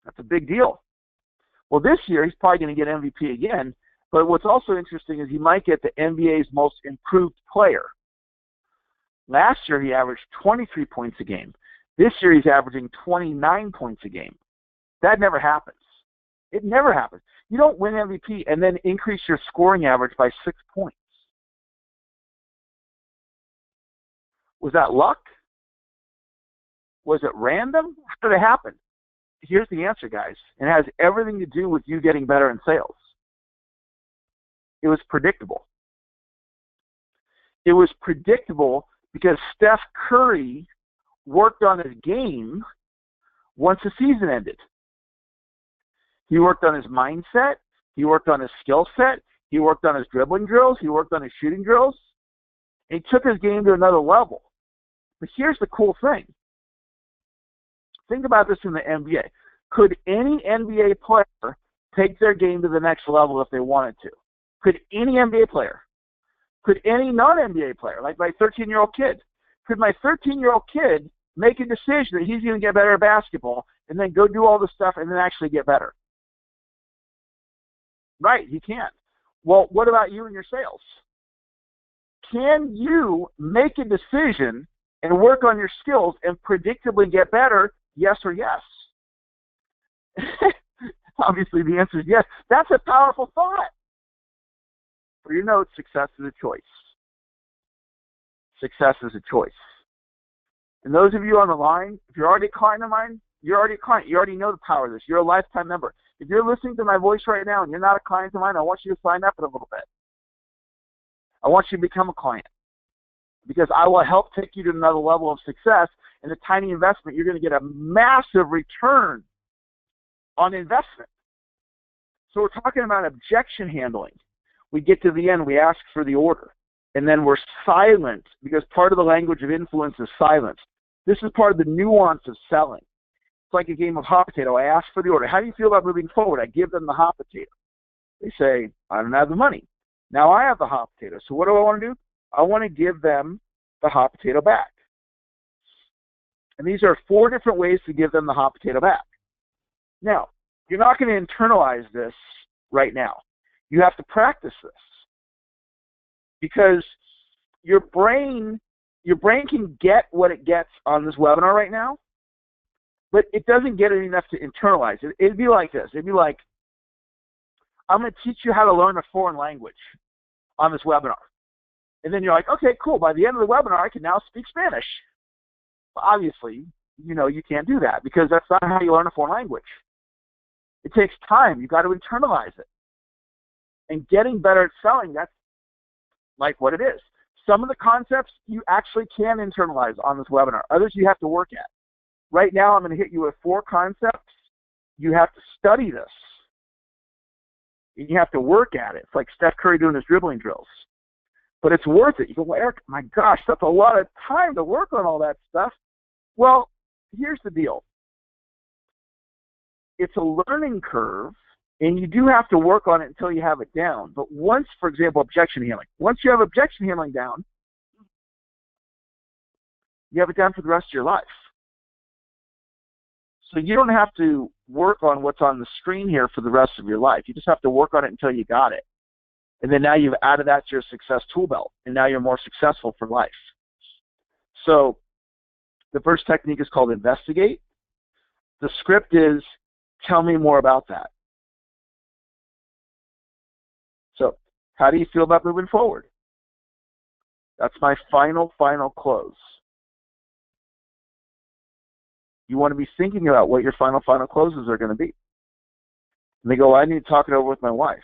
That's a big deal. Well, this year he's probably going to get MVP again. But what's also interesting is he might get the NBA's most improved player. Last year he averaged 23 points a game. This year he's averaging 29 points a game. That never happens. It never happens. You don't win MVP and then increase your scoring average by 6 points. Was that luck? Was it random? How did it happen? Here's the answer, guys. It has everything to do with you getting better in sales. It was predictable. It was predictable because Steph Curry worked on his game once the season ended. He worked on his mindset. He worked on his skill set. He worked on his dribbling drills. He worked on his shooting drills. And he took his game to another level. But here's the cool thing. Think about this in the NBA. Could any NBA player take their game to the next level if they wanted to? Could any NBA player? Could any non-NBA player, like my 13-year-old kid? Could my 13-year-old kid make a decision that he's going to get better at basketball and then go do all this stuff and then actually get better? Right, he can. Well, what about you and your sales? Can you make a decision and work on your skills and predictably get better, yes or yes? Obviously, the answer is yes. That's a powerful thought. For your notes, success is a choice. Success is a choice. And those of you on the line, if you're already a client of mine, you're already a client. You already know the power of this. You're a lifetime member. If you're listening to my voice right now and you're not a client of mine, I want you to sign up in a little bit. I want you to become a client because I will help take you to another level of success. In a tiny investment, you're going to get a massive return on investment. So we're talking about objection handling. We get to the end, we ask for the order, and then we're silent because part of the language of influence is silence. This is part of the nuance of selling. It's like a game of hot potato. I ask for the order. How do you feel about moving forward? I give them the hot potato. They say, I don't have the money. Now I have the hot potato. So what do I want to do? I want to give them the hot potato back. And these are 4 different ways to give them the hot potato back. Now, you're not going to internalize this right now. You have to practice this. Because your brain can get what it gets on this webinar right now, but it doesn't get it enough to internalize it. It'd be like this. It'd be like, I'm going to teach you how to learn a foreign language on this webinar. And then you're like, okay, cool. By the end of the webinar, I can now speak Spanish. Obviously, you can't do that because that's not how you learn a foreign language. It takes time. You've got to internalize it. And getting better at selling, that's like what it is. Some of the concepts you actually can internalize on this webinar. Others you have to work at. Right now, I'm going to hit you with 4 concepts. You have to study this. And you have to work at it. It's like Steph Curry doing his dribbling drills. But it's worth it. You go, well, Eric, my gosh, that's a lot of time to work on all that stuff. Well, here's the deal. It's a learning curve, and you do have to work on it until you have it down. But once, for example, objection handling. Once you have objection handling down, you have it down for the rest of your life. So you don't have to work on what's on the screen here for the rest of your life. You just have to work on it until you got it. And then now you've added that to your success tool belt, and now you're more successful for life. So the first technique is called investigate. The script is, tell me more about that. So how do you feel about moving forward? That's my final close. You want to be thinking about what your final closes are going to be. And they go, I need to talk it over with my wife.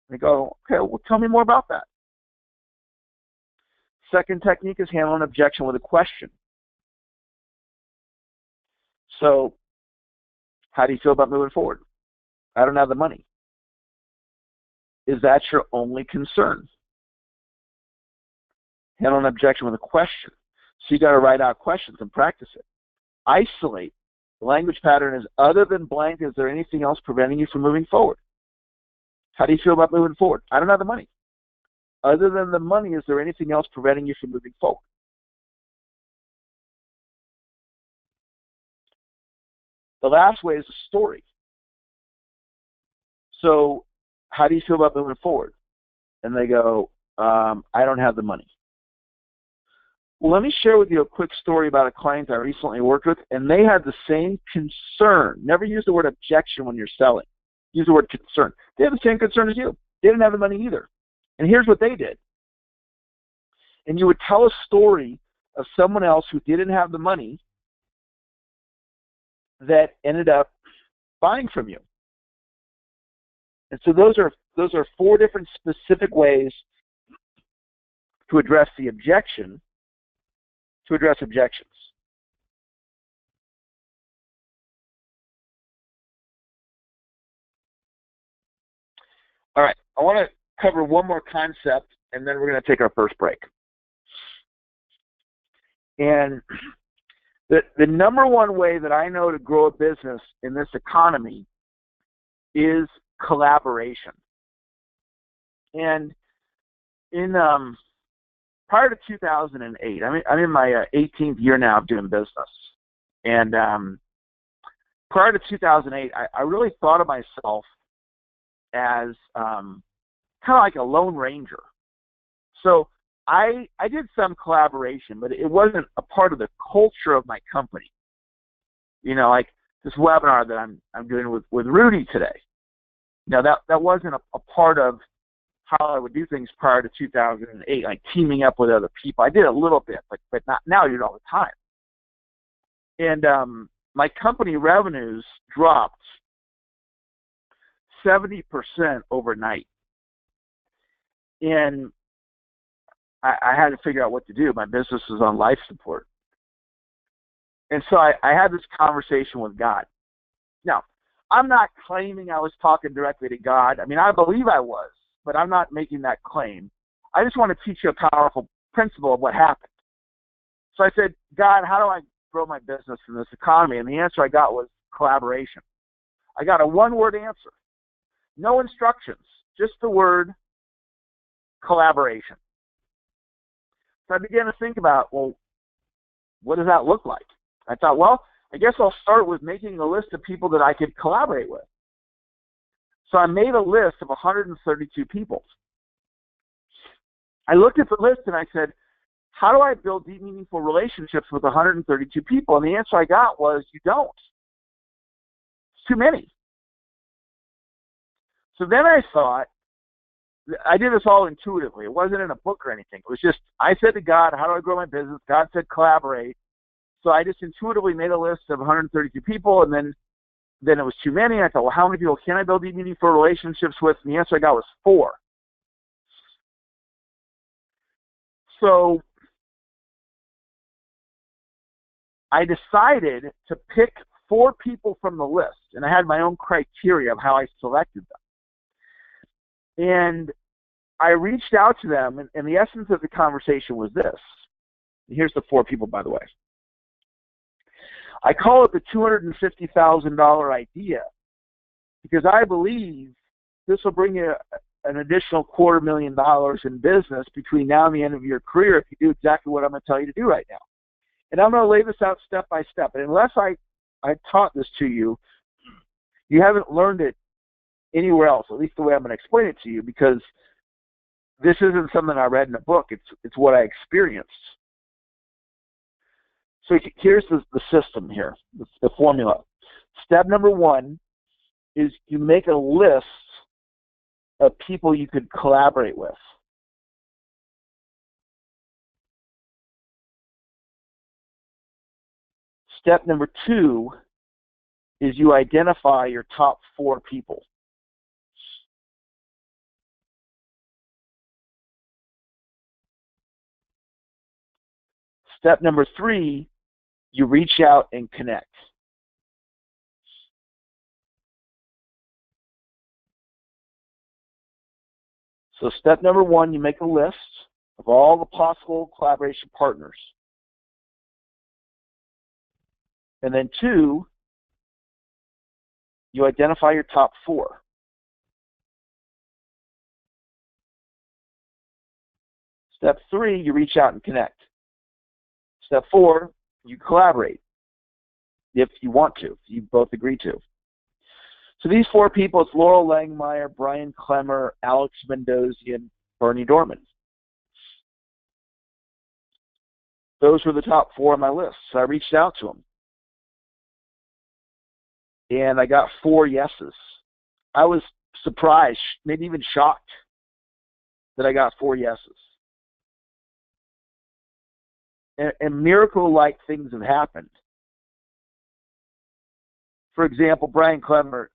And they go, okay, well, tell me more about that. Second technique is handle an objection with a question. So how do you feel about moving forward? I don't have the money. Is that your only concern? Handle an objection with a question. So you got to write out questions and practice it. Isolate. The language pattern is, other than blank, is there anything else preventing you from moving forward? How do you feel about moving forward? I don't have the money. Other than the money, is there anything else preventing you from moving forward? The last way is a story. So how do you feel about moving forward? And they go, I don't have the money. Well, let me share with you a quick story about a client I recently worked with, and they had the same concern. Never use the word objection when you're selling. Use the word concern. They had the same concern as you. They didn't have the money either. And here's what they did. And you would tell a story of someone else who didn't have the money that ended up buying from you. And so those are 4 different specific ways to address the objection, to address objections. All right, I want to cover one more concept, and then we're going to take our first break. And the number one way that I know to grow a business in this economy is collaboration. And in prior to 2008, I'm in my 18th year now of doing business. And prior to 2008, I really thought of myself as kind of like a lone ranger. So I did some collaboration, but it wasn't a part of the culture of my company. You know, like this webinar that I'm doing with Rudy today. You know, that wasn't a part of how I would do things prior to 2008, like teaming up with other people. I did a little bit, but not now. I do it all the time. And my company revenues dropped 70% overnight. And I had to figure out what to do. My business was on life support. And so I had this conversation with God. Now, I'm not claiming I was talking directly to God. I mean, I believe I was, but I'm not making that claim. I just want to teach you a powerful principle of what happened. So I said, God, how do I grow my business in this economy? And the answer I got was collaboration. I got a one-word answer. No instructions, just the word collaboration. So I began to think about, well, what does that look like? I thought, well, I guess I'll start with making a list of people that I could collaborate with. So I made a list of 132 people. I looked at the list and I said, how do I build deep, meaningful relationships with 132 people? And the answer I got was, you don't. It's too many. So then I thought, I did this all intuitively. It wasn't in a book or anything. It was just, I said to God, how do I grow my business? God said, collaborate. So I just intuitively made a list of 132 people, and then it was too many. I thought, well, how many people can I build deep, meaningful relationships with? And the answer I got was 4. So I decided to pick 4 people from the list, and I had my own criteria of how I selected them. And I reached out to them, and the essence of the conversation was this. And here's the 4 people, by the way. I call it the $250,000 idea because I believe this will bring you an additional $250,000 in business between now and the end of your career if you do exactly what I'm going to tell you to do right now. And I'm going to lay this out step by step. And unless I taught this to you, you haven't learned it anywhere else, at least the way I'm going to explain it to you, because this isn't something I read in a book. It's what I experienced. So here's the system here, the formula. Step number 1 is you make a list of people you could collaborate with. Step number 2 is you identify your top 4 people. Step number 3, you reach out and connect. So step number 1, you make a list of all the possible collaboration partners. And then 2, you identify your top 4. Step 3, you reach out and connect. Step 4, you collaborate if you want to, if you both agree to. So these 4 people, it's Laurel Langmeyer, Brian Clemmer, Alex Mendoza, and Bernie Dorman. Those were the top 4 on my list. So I reached out to them. And I got 4 yeses. I was surprised, maybe even shocked, that I got 4 yeses. And miracle-like things have happened. For example, Brian Clemmer,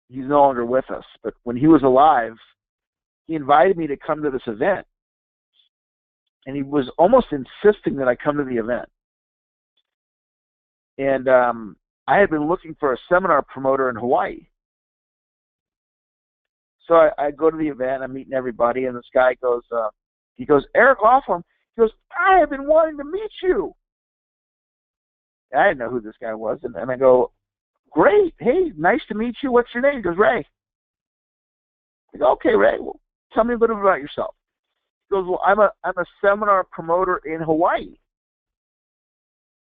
he's no longer with us, but when he was alive, he invited me to come to this event. And he was almost insisting that I come to the event. And I had been looking for a seminar promoter in Hawaii. So I go to the event, I'm meeting everybody, and this guy goes, Eric Lofholm. He goes, I have been wanting to meet you. I didn't know who this guy was. And I go, great. Hey, nice to meet you. What's your name? He goes, Ray. I go, okay, Ray. Well, tell me a little bit about yourself. He goes, well, I'm a seminar promoter in Hawaii.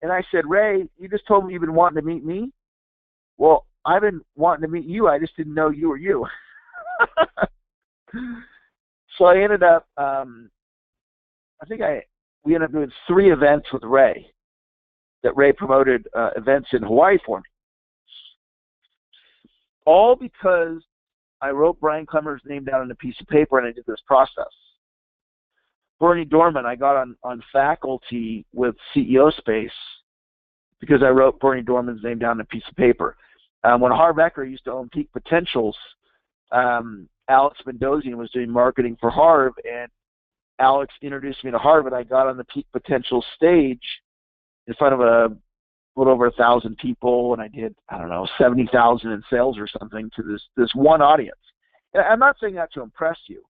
And I said, Ray, you just told me you've been wanting to meet me. Well, I've been wanting to meet you. I just didn't know you were you. So I ended up, we ended up doing 3 events with Ray, that Ray promoted events in Hawaii for me. All because I wrote Brian Clemmer's name down on a piece of paper and I did this process. Bernie Dorman, I got on faculty with CEO Space because I wrote Bernie Dorman's name down on a piece of paper. When Harv Eker used to own Peak Potentials, Alex Mendoza was doing marketing for Harv, and Alex introduced me to Harv, and I got on the Peak Potential stage in front of a little over 1,000 people, and I did, 70,000 in sales or something to this one audience. And I'm not saying that to impress you.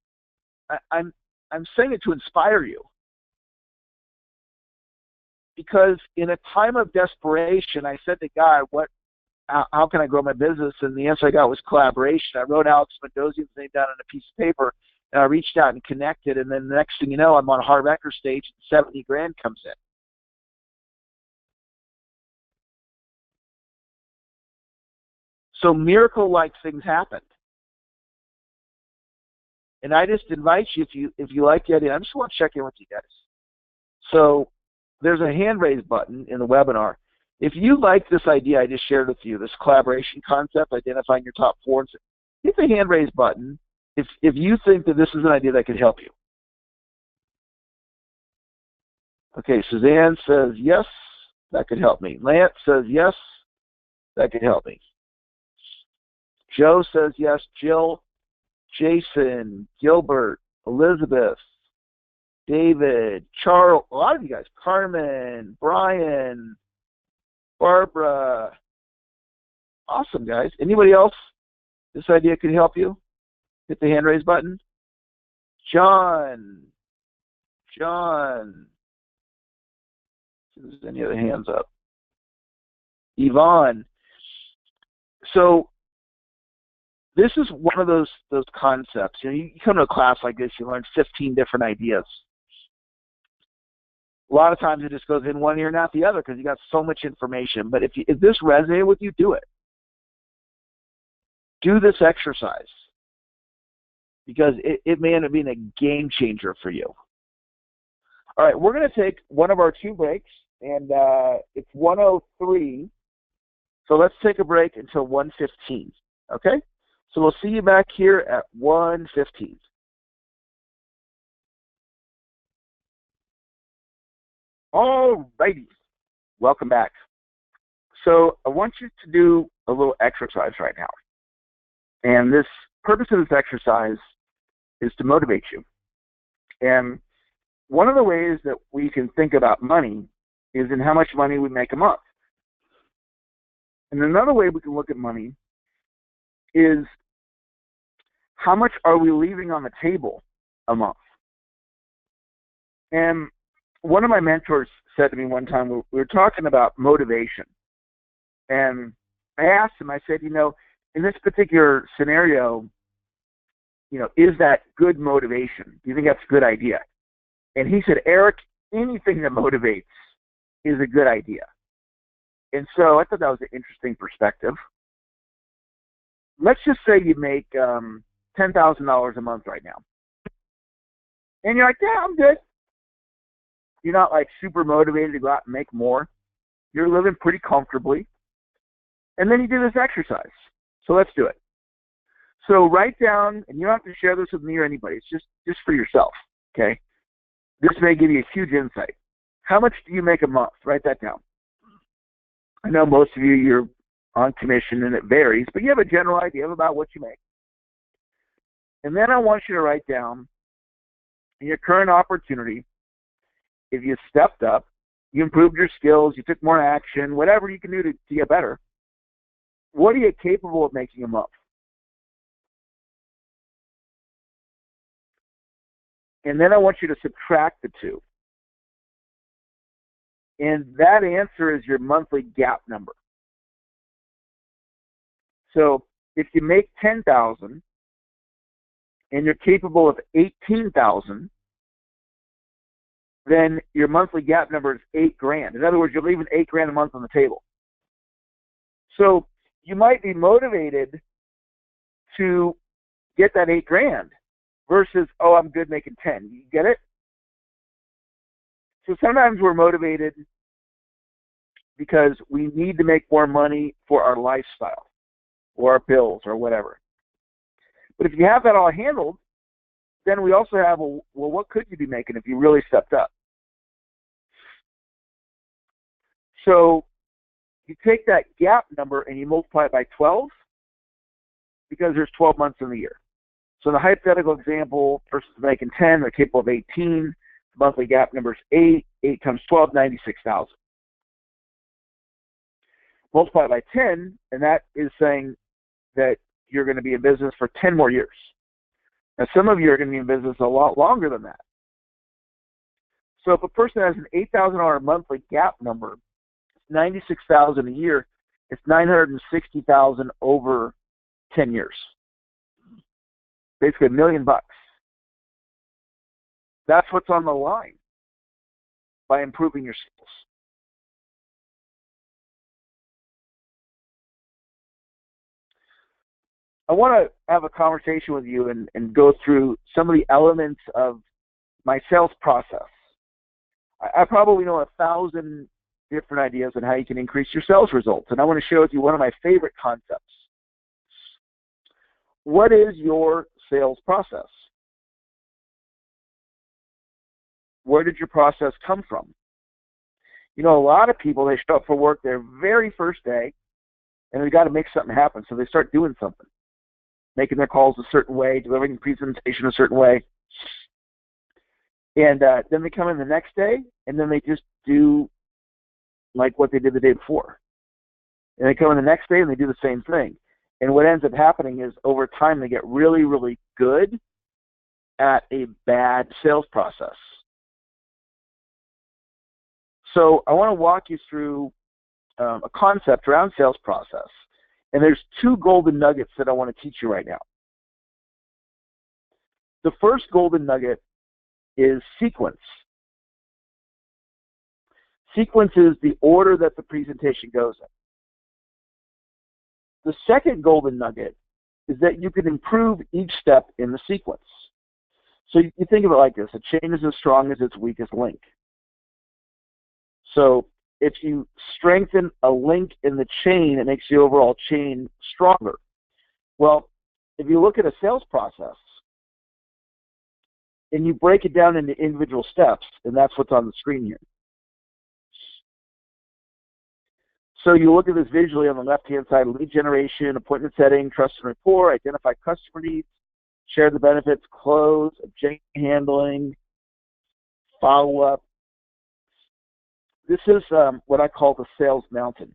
I'm saying it to inspire you. because in a time of desperation, I said to God, how can I grow my business? And the answer I got was collaboration. I wrote Alex Mendozian's name down on a piece of paper, and I reached out and connected, and then the next thing you know, I'm on a Harv Eker stage, and 70 grand comes in. So miracle-like things happened. And I just invite you, if you like the idea, I just want to check in with you guys. So there's a hand raise button in the webinar. If you like this idea I just shared with you, this collaboration concept, identifying your top four, hit the hand raise button if you think that this is an idea that could help you. Okay, Suzanne says yes, that could help me. Lance says yes, that could help me. Joe says yes. Jill, Jason, Gilbert, Elizabeth, David, Charles, a lot of you guys, Carmen, Brian, Barbara. Awesome, guys. Anybody else this idea could help you? Hit the hand raise button. John. See if there's any other hands up. Yvonne. So this is one of those concepts. You know, you come to a class like this, you learn 15 different ideas. A lot of times it just goes in one ear and out the other because you got so much information. But if this resonated with you, do it. Do this exercise because it may end up being a game changer for you. All right, we're going to take one of our 2 breaks, and it's 1:03. So let's take a break until 1:15. Okay? So we'll see you back here at 1:15. All righty. Welcome back. So I want you to do a little exercise right now. And this purpose of this exercise is to motivate you. And one of the ways that we can think about money is in how much money we make a month. And another way we can look at money is how much are we leaving on the table a month? And one of my mentors said to me one time, we were talking about motivation. And I asked him, I said, you know, in this particular scenario, you know, is that good motivation? Do you think that's a good idea? And he said, Eric, anything that motivates is a good idea. And so I thought that was an interesting perspective. Let's just say you make $10,000 a month right now. And you're like, yeah, I'm good. You're not like super motivated to go out and make more. You're living pretty comfortably. And then you do this exercise. So let's do it. So write down, and you don't have to share this with me or anybody. It's just for yourself, okay? This may give you a huge insight. How much do you make a month? Write that down. I know most of you, you're on commission and it varies, but you have a general idea about what you make. And then I want you to write down in your current opportunity, if you stepped up, you improved your skills, you took more action, whatever you can do to get better, what are you capable of making a month? And then I want you to subtract the 2. And that answer is your monthly gap number. So if you make $10,000 and you're capable of $18,000, then your monthly gap number is $8,000. In other words, you're leaving $8,000 a month on the table. So you might be motivated to get that $8,000 versus, oh, I'm good making 10. You get it? So sometimes we're motivated because we need to make more money for our lifestyle or our bills or whatever. But if you have that all handled, then we also have, well, what could you be making if you really stepped up? So you take that gap number and you multiply it by 12 because there's 12 months in the year. So in the hypothetical example, person's making 10, they're capable of 18, monthly gap number is 8, 8 times 12, 96,000. Multiply by 10, and that is saying that you're going to be in business for 10 more years. Now, some of you are going to be in business a lot longer than that. So if a person has an $8,000 monthly gap number, it's $96,000 a year, it's $960,000 over 10 years. Basically $1 million. That's what's on the line by improving your skills. I want to have a conversation with you and go through some of the elements of my sales process. I probably know 1,000 different ideas on how you can increase your sales results, and I want to share with you one of my favorite concepts. What is your sales process? Where did your process come from? You know, a lot of people, they show up for work their very first day, and they got to make something happen, so they start doing something, making their calls a certain way, delivering the presentation a certain way. And then they come in the next day, and then they just do like what they did the day before. And they come in the next day, and they do the same thing. And what ends up happening is over time, they get really, really good at a bad sales process. So I want to walk you through a concept around sales process. And there's 2 golden nuggets that I want to teach you right now. The first golden nugget is sequence. Sequence is the order that the presentation goes in. The second golden nugget is that you can improve each step in the sequence. So you think of it like this: a chain is as strong as its weakest link. So if you strengthen a link in the chain, it makes the overall chain stronger. Well, if you look at a sales process and you break it down into individual steps, and that's what's on the screen here. So you look at this visually on the left-hand side: lead generation, appointment setting, trust and rapport, identify customer needs, share the benefits, close, objection handling, follow-up. This is what I call the sales mountain.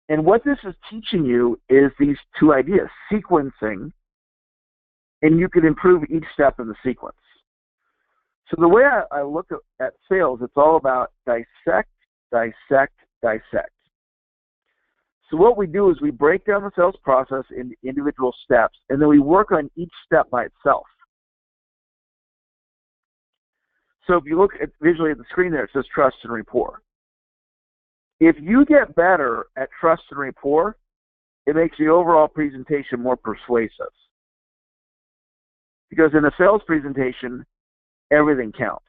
And what this is teaching you is these 2 ideas: sequencing, and you can improve each step in the sequence. So the way I look at sales, it's all about dissect, dissect, dissect. So what we do is we break down the sales process into individual steps, and then we work on each step by itself. So if you look at visually at the screen there, it says trust and rapport. If you get better at trust and rapport, it makes the overall presentation more persuasive. Because in a sales presentation, everything counts.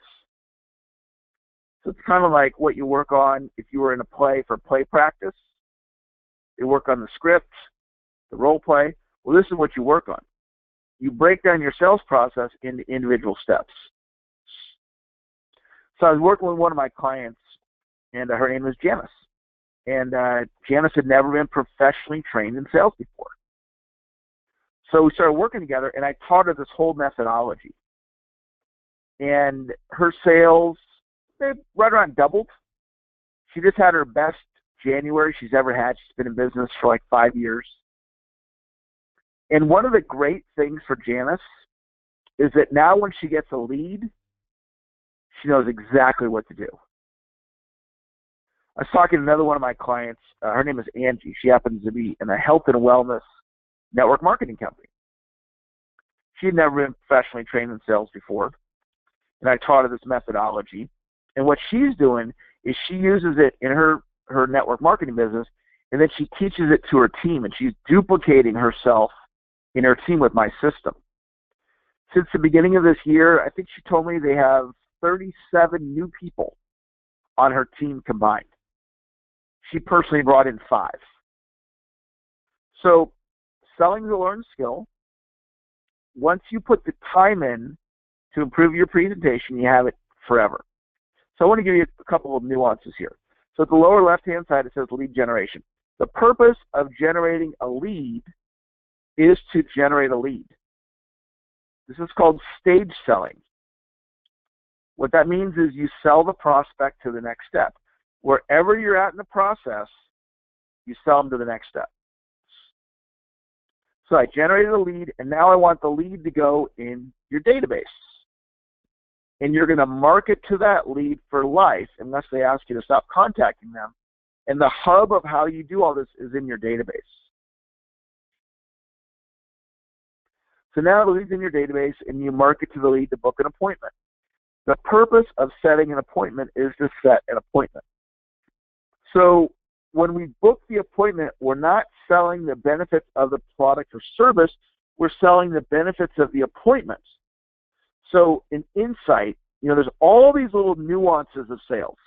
So it's kind of like what you work on if you were in a play for play practice. You work on the script, the role play. Well, this is what you work on. You break down your sales process into individual steps. So I was working with one of my clients, and her name was Janice. And Janice had never been professionally trained in sales before. So we started working together, and I taught her this whole methodology. And her sales, they right around doubled. She just had her best January she's ever had. She's been in business for like 5 years. And one of the great things for Janice is that now when she gets a lead, she knows exactly what to do. I was talking to another one of my clients. Her name is Angie. She happens to be in a health and wellness network marketing company. She had never been professionally trained in sales before, and I taught her this methodology. And what she's doing is she uses it in her network marketing business, and then she teaches it to her team, and she's duplicating herself in her team with my system. Since the beginning of this year, I think she told me they have 37 new people on her team combined. She personally brought in 5. So selling is a learned skill. Once you put the time in to improve your presentation, you have it forever. So I want to give you a couple of nuances here. So at the lower left-hand side, it says lead generation. The purpose of generating a lead is to generate a lead. This is called stage selling. What that means is you sell the prospect to the next step. Wherever you're at in the process, you sell them to the next step. So I generated a lead, and now I want the lead to go in your database. and you're going to market to that lead for life unless they ask you to stop contacting them. And the hub of how you do all this is in your database. So now the lead's in your database, and you market to the lead to book an appointment. The purpose of setting an appointment is to set an appointment. So when we book the appointment, we're not selling the benefits of the product or service, we're selling the benefits of the appointment. So in Insight, there's all these little nuances of sales.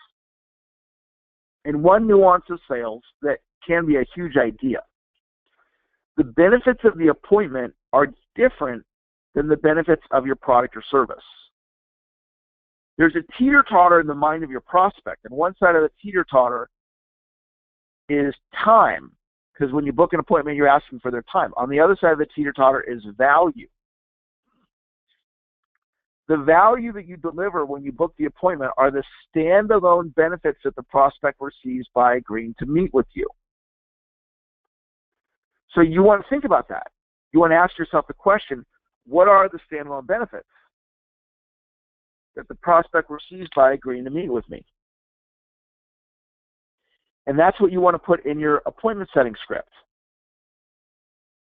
And one nuance of sales that can be a huge idea. The benefits of the appointment are different than the benefits of your product or service. There's a teeter-totter in the mind of your prospect, and one side of the teeter-totter is time, because when you book an appointment, you're asking for their time. On the other side of the teeter-totter is value. The value that you deliver when you book the appointment are the standalone benefits that the prospect receives by agreeing to meet with you. So you want to think about that. You want to ask yourself the question, what are the standalone benefits that the prospect receives by agreeing to meet with me? And that's what you want to put in your appointment setting script.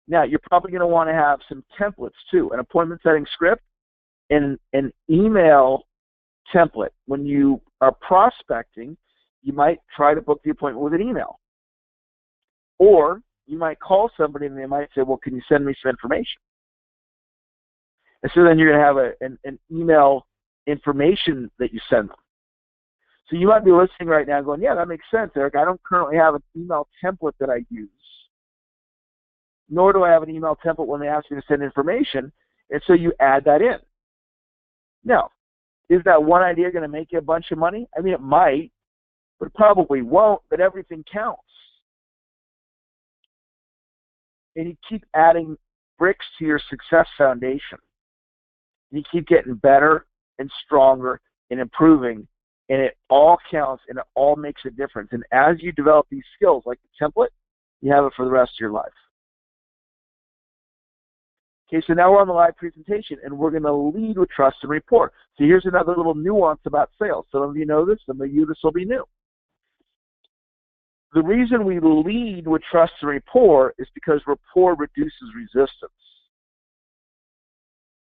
Now, you're probably going to want to have some templates too, an appointment setting script and an email template. When you are prospecting, you might try to book the appointment with an email. Or you might call somebody and they might say, well, can you send me some information? And so then you're going to have an email information that you send them. So you might be listening right now going, yeah, that makes sense, Eric. I don't currently have an email template that I use, nor do I have an email template when they ask me to send information, and so you add that in. Now, is that one idea going to make you a bunch of money? I mean, it might, but it probably won't, but everything counts. And you keep adding bricks to your success foundation. You keep getting better and stronger and improving, and it all counts and it all makes a difference. And as you develop these skills, like the template, you have it for the rest of your life. Okay, so now we're on the live presentation, and we're going to lead with trust and rapport. So here's another little nuance about sales. Some of you know this, some of you this will be new. The reason we lead with trust and rapport is because rapport reduces resistance.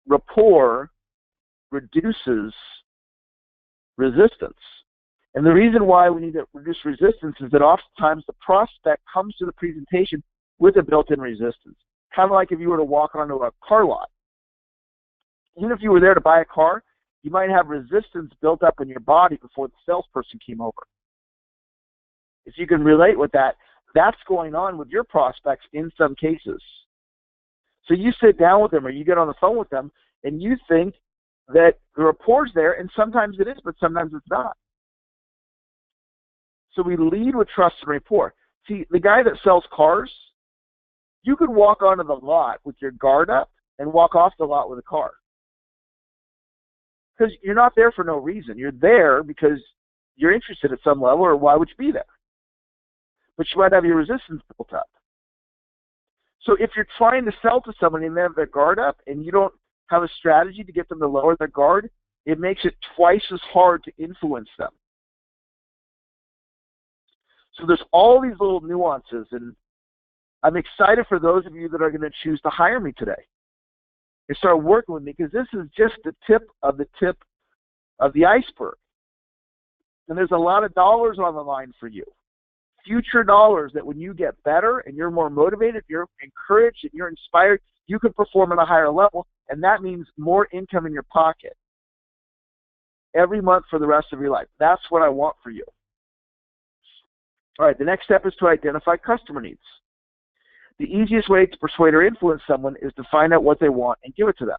Rapport reduces resistance. And the reason why we need to reduce resistance is that oftentimes the prospect comes to the presentation with a built-in resistance. Kind of like if you were to walk onto a car lot. Even if you were there to buy a car, you might have resistance built up in your body before the salesperson came over. If you can relate with that, that's going on with your prospects in some cases. So you sit down with them or you get on the phone with them and you think that the rapport's there, and sometimes it is, but sometimes it's not. So we lead with trust and rapport. See, the guy that sells cars, you could walk onto the lot with your guard up and walk off the lot with a car. Because you're not there for no reason. You're there because you're interested at some level, or why would you be there? But you might have your resistance built up. So if you're trying to sell to somebody and they have their guard up and you don't have a strategy to get them to lower their guard, it makes it twice as hard to influence them. So there's all these little nuances, and I'm excited for those of you that are going to choose to hire me today and start working with me, because this is just the tip of the iceberg. And there's a lot of dollars on the line for you. Future dollars that when you get better and you're more motivated, you're encouraged and you're inspired, you can perform at a higher level, and that means more income in your pocket every month for the rest of your life. That's what I want for you. All right, the next step is to identify customer needs. The easiest way to persuade or influence someone is to find out what they want and give it to them.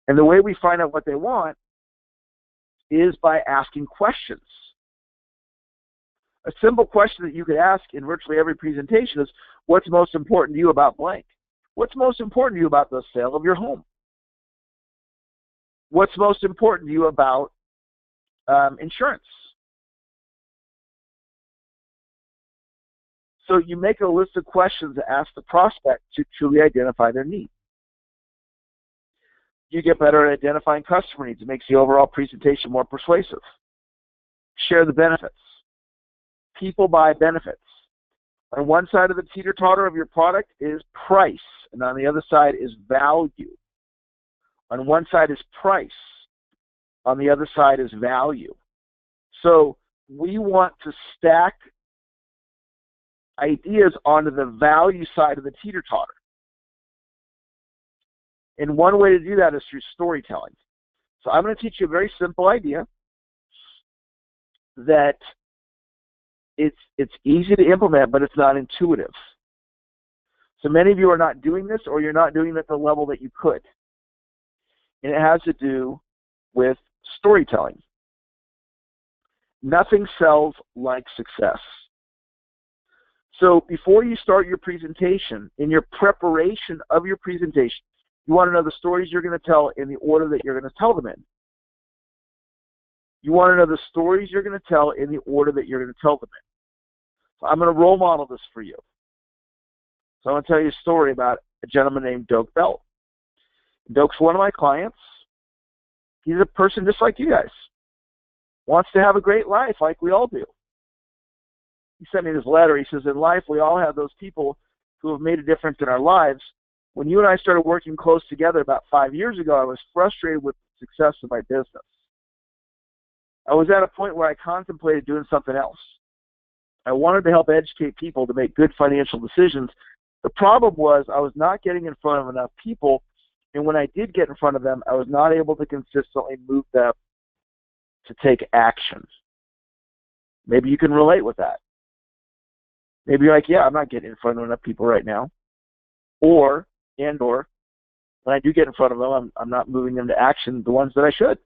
And the way we find out what they want is by asking questions. A simple question that you could ask in virtually every presentation is, what's most important to you about blank? What's most important to you about the sale of your home? What's most important to you about insurance? So you make a list of questions to ask the prospect to truly identify their need. You get better at identifying customer needs. It makes the overall presentation more persuasive. Share the benefits. People buy benefits. On one side of the teeter-totter of your product is price, and on the other side is value. On one side is price. On the other side is value. So we want to stack ideas onto the value side of the teeter-totter. And one way to do that is through storytelling. So I'm going to teach you a very simple idea that it's easy to implement, but it's not intuitive. So many of you are not doing this, or you're not doing it at the level that you could. And it has to do with storytelling. Nothing sells like success. So before you start your presentation, in your preparation of your presentation, you want to know the stories you're going to tell in the order that you're going to tell them in. You want to know the stories you're going to tell in the order that you're going to tell them in. So I'm going to role model this for you. So I'm going to tell you a story about a gentleman named Doak Belt. Doak's one of my clients. He's a person just like you guys. Wants to have a great life like we all do. He sent me this letter. He says, in life, we all have those people who have made a difference in our lives. When you and I started working close together about 5 years ago, I was frustrated with the success of my business. I was at a point where I contemplated doing something else. I wanted to help educate people to make good financial decisions. The problem was I was not getting in front of enough people, and when I did get in front of them, I was not able to consistently move them to take action. Maybe you can relate with that. Maybe you're like, yeah, I'm not getting in front of enough people right now. Or when I do get in front of them, I'm not moving them to action, the ones that I should.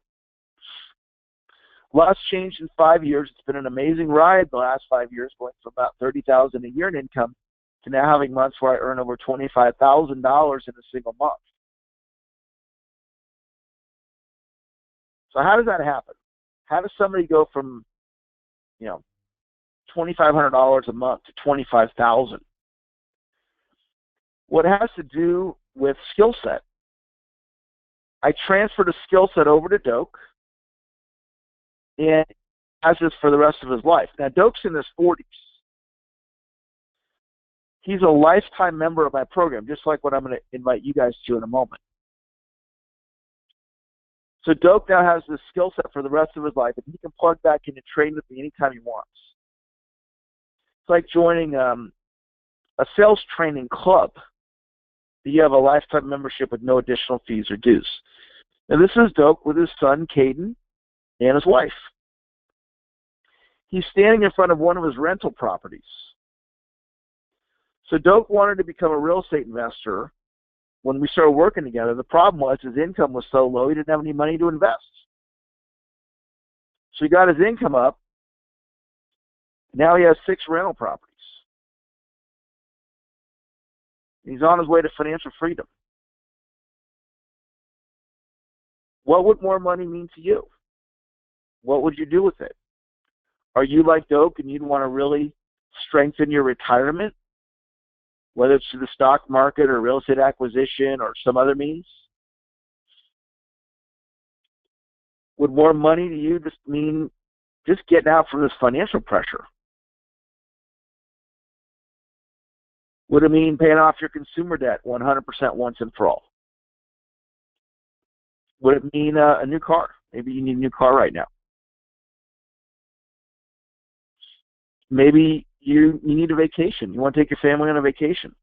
Lots changed in 5 years. It's been an amazing ride the last 5 years, going from about $30,000 a year in income to now having months where I earn over $25,000 in a single month. So how does that happen? How does somebody go from, $2,500 a month to $25,000? What has to do with skill set. I transferred a skill set over to Doak, and has this for the rest of his life. Now, Doak's in his 40s. He's a lifetime member of my program, just like what I'm going to invite you guys to in a moment. So Doak now has this skill set for the rest of his life, and he can plug back in and train with me anytime he wants. It's like joining a sales training club. You have a lifetime membership with no additional fees or dues. Now, this is Doak with his son, Caden, and his wife. He's standing in front of one of his rental properties. So Doak wanted to become a real estate investor when we started working together. The problem was his income was so low, he didn't have any money to invest. So he got his income up. Now he has 6 rental properties. He's on his way to financial freedom. What would more money mean to you? What would you do with it? Are you like Doak and you'd want to really strengthen your retirement, whether it's through the stock market or real estate acquisition or some other means? Would more money to you just mean just getting out from this financial pressure? Would it mean paying off your consumer debt 100% once and for all? Would it mean a new car? Maybe you need a new car right now. Maybe you need a vacation. You want to take your family on a vacation.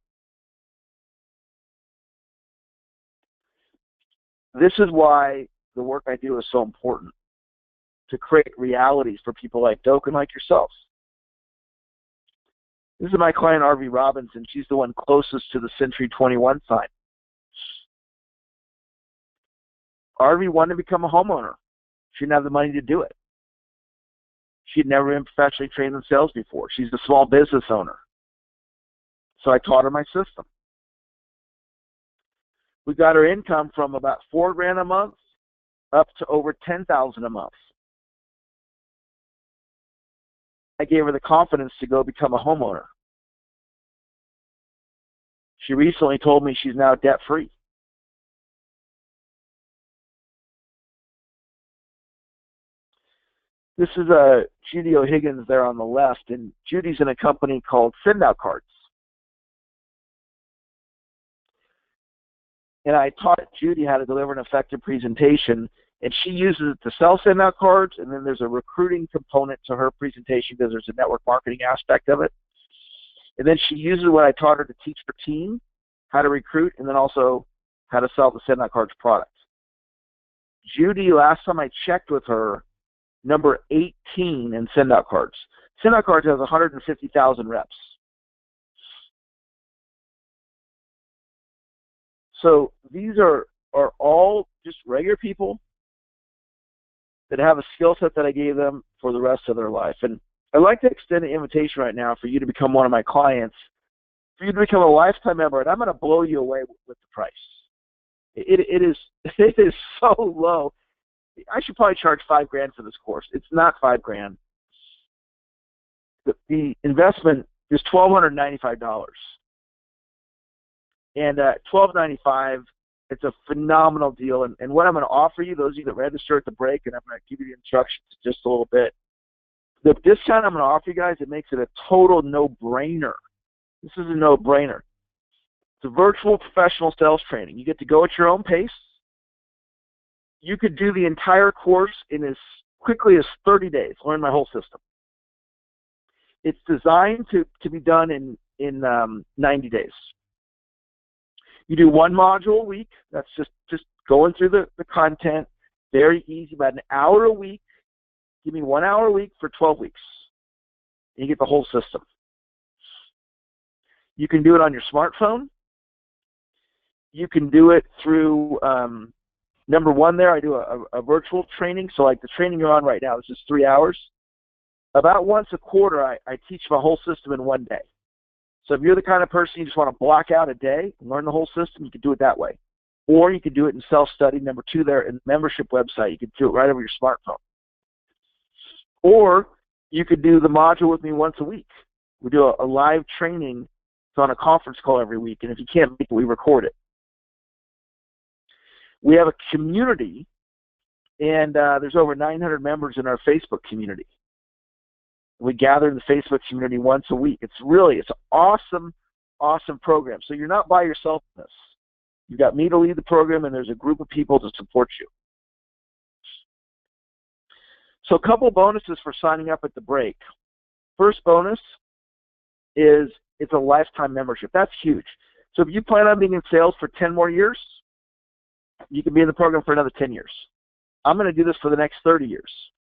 This is why the work I do is so important, to create realities for people like Doak and like yourselves. This is my client, R.V. Robinson. She's the one closest to the Century 21 sign. R.V. wanted to become a homeowner. She didn't have the money to do it. She'd never been professionally trained in sales before. She's a small business owner. So I taught her my system. We got her income from about $4,000 a month up to over $10,000 a month. I gave her the confidence to go become a homeowner. She recently told me she's now debt-free. This is Judy O'Higgins there on the left, and Judy's in a company called Send Out Cards. And I taught Judy how to deliver an effective presentation, and she uses it to sell Send Out Cards, and then there's a recruiting component to her presentation because there's a network marketing aspect of it. And then she uses what I taught her to teach her team how to recruit, and then also how to sell the Send Out Cards product. Judy, last time I checked with her, number 18 in Send Out Cards. Send Out Cards has 150,000 reps. So these are all just regular people that have a skill set that I gave them for the rest of their life. And I'd like to extend an invitation right now for you to become one of my clients, for you to become a lifetime member, and I'm going to blow you away with the price. It is so low. I should probably charge $5,000 for this course. It's not $5,000. The investment is $1,295. And $1,295, it's a phenomenal deal. And what I'm going to offer you, those of you that register at the break, and I'm going to give you the instructions in just a little bit. The discount I'm going to offer you guys, it makes it a total no-brainer. This is a no-brainer. It's a virtual professional sales training. You get to go at your own pace. You could do the entire course in as quickly as 30 days, learn my whole system. It's designed to be done in 90 days. You do one module a week. That's just going through the content. Very easy, about an hour a week. Give me 1 hour a week for 12 weeks. And you get the whole system. You can do it on your smartphone. You can do it through, number one there, I do a virtual training. So like the training you're on right now, this is 3 hours. About once a quarter, I teach my whole system in one day. So if you're the kind of person you just want to block out a day and learn the whole system, you can do it that way. Or you can do it in self-study. Number two there, in the membership website, you can do it right over your smartphone. Or you could do the module with me once a week. We do a live training. It's on a conference call every week, and if you can't make it, we record it. We have a community, and there's over 900 members in our Facebook community. We gather in the Facebook community once a week. It's an awesome, awesome program. So you're not by yourself in this. You've got me to lead the program, and there's a group of people to support you. So a couple bonuses for signing up at the break. First bonus is it's a lifetime membership. That's huge. So if you plan on being in sales for 10 more years, you can be in the program for another 10 years. I'm going to do this for the next 30 years.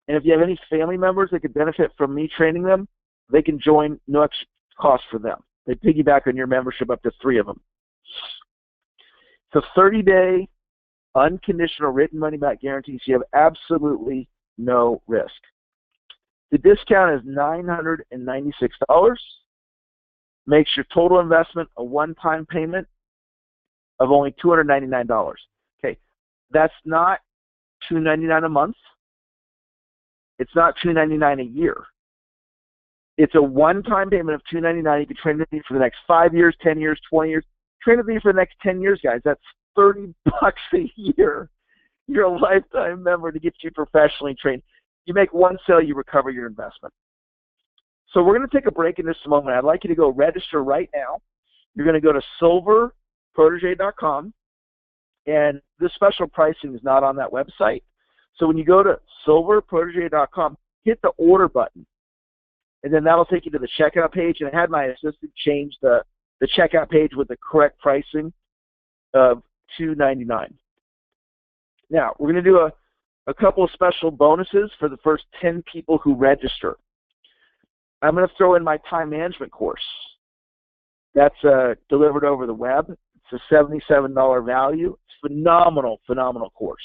And if you have any family members that could benefit from me training them, they can join, no extra cost for them. They piggyback on your membership up to 3 of them. It's a 30-day unconditional written money-back guarantee, so you have absolutely no risk. The discount is $996. Makes your total investment a one-time payment of only $299. Okay, that's not $299 a month. It's not $299 a year. It's a one-time payment of $299. You can train with me for the next 5 years, 10 years, 20 years. Train with me for the next 10 years, guys. That's $30 a year. You're a lifetime member to get you professionally trained. You make one sale, you recover your investment. So we're going to take a break in just a moment. I'd like you to go register right now. You're going to go to silverprotege.com, and this special pricing is not on that website. So when you go to silverprotege.com, hit the order button, and then that'll take you to the checkout page. And I had my assistant change the checkout page with the correct pricing of $299. Now, we're going to do a couple of special bonuses for the first 10 people who register. I'm going to throw in my time management course. That's delivered over the web. It's a $77 value. It's a phenomenal, phenomenal course.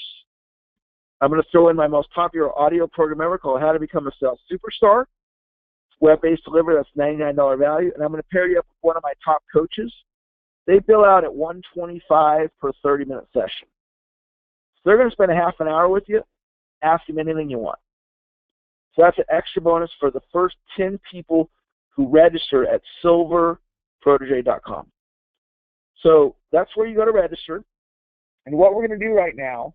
I'm going to throw in my most popular audio program ever called How to Become a Sales Superstar. It's web-based delivery. That's $99 value. And I'm going to pair you up with one of my top coaches. They bill out at $125 per 30-minute session. So they're going to spend a half an hour with you. Ask them anything you want. So that's an extra bonus for the first 10 people who register at silverprotege.com. So that's where you go to register. And what we're going to do right now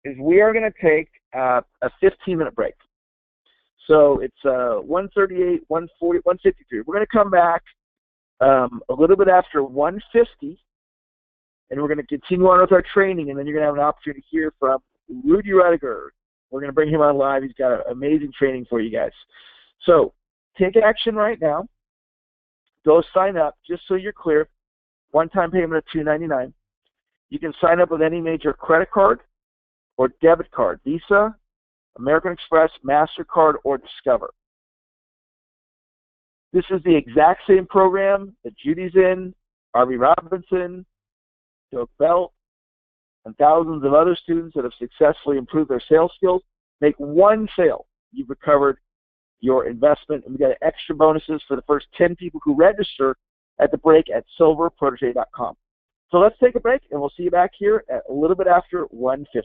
is we are going to take a 15-minute break. So it's 1:38, 1:40, 1:53. We're going to come back a little bit after 1:50, and we're going to continue on with our training, and then you're going to have an opportunity to hear from Rudy Ruettiger. We're going to bring him on live. He's got amazing training for you guys. So take action right now. Go sign up, just so you're clear. One-time payment of $2.99. You can sign up with any major credit card or debit card, Visa, American Express, MasterCard, or Discover. This is the exact same program that Judy's in, Harvey Robinson, Doak Belt, and thousands of other students that have successfully improved their sales skills. Make one sale, you've recovered your investment, and we got extra bonuses for the first 10 people who register at the break at silverprotege.com. So let's take a break, and we'll see you back here at a little bit after 1:50.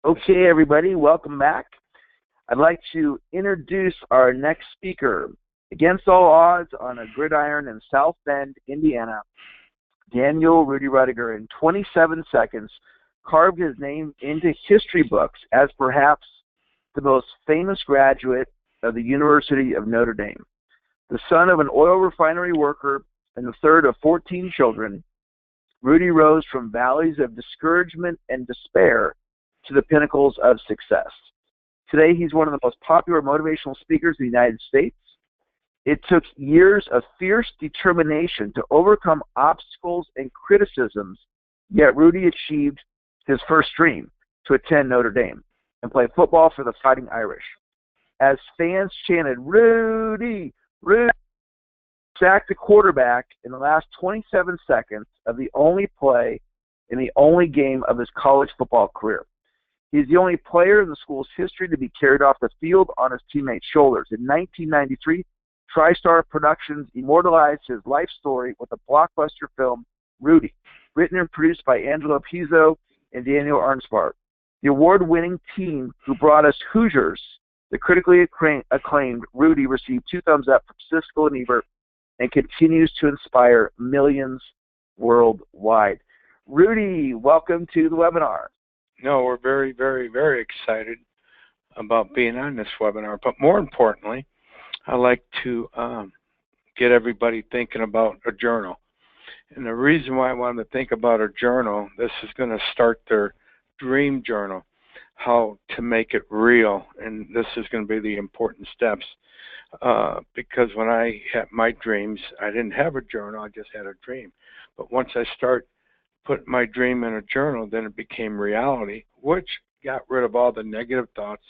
Okay, everybody, welcome back. I'd like to introduce our next speaker. Against all odds, on a gridiron in South Bend, Indiana, Daniel Rudy Ruettiger, in 27 seconds, carved his name into history books as perhaps the most famous graduate of the University of Notre Dame. The son of an oil refinery worker and the third of 14 children, Rudy rose from valleys of discouragement and despair to the pinnacles of success. Today, he's one of the most popular motivational speakers in the United States. It took years of fierce determination to overcome obstacles and criticisms, yet Rudy achieved his first dream, to attend Notre Dame and play football for the Fighting Irish. As fans chanted, "Rudy, Rudy," sacked the quarterback in the last 27 seconds of the only play in the only game of his college football career. He's the only player in the school's history to be carried off the field on his teammates' shoulders. In 1993, TriStar Productions immortalized his life story with the blockbuster film Rudy, written and produced by Angelo Pizzo and Daniel Arnspark. The award-winning team who brought us Hoosiers, the critically acclaimed Rudy, received 2 thumbs up from Siskel and Ebert and continues to inspire millions worldwide. Rudy, welcome to the webinar. No, we're very, very, very excited about being on this webinar. But more importantly, I like to get everybody thinking about a journal. And the reason why I wanted to think about a journal, this is going to start their dream journal, how to make it real. And this is going to be the important steps. Because when I had my dreams, I didn't have a journal, I just had a dream. But once I start put my dream in a journal, then it became reality, which got rid of all the negative thoughts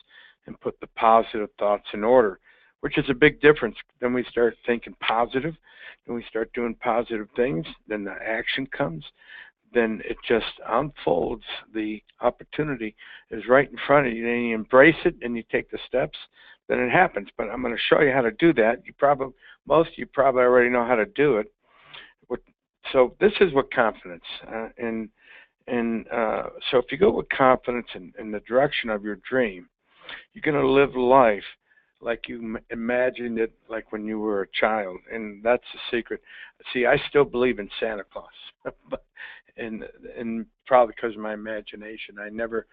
and put the positive thoughts in order, which is a big difference. Then we start thinking positive, then we start doing positive things, then the action comes, then it just unfolds. The opportunity is right in front of you, and you embrace it and you take the steps, then it happens. But I'm going to show you how to do that. Most of you probably already know how to do it. So this is with confidence, so if you go with confidence in the direction of your dream, you're going to live life like you imagined it, like when you were a child, and that's the secret. See, I still believe in Santa Claus, and probably because of my imagination, I never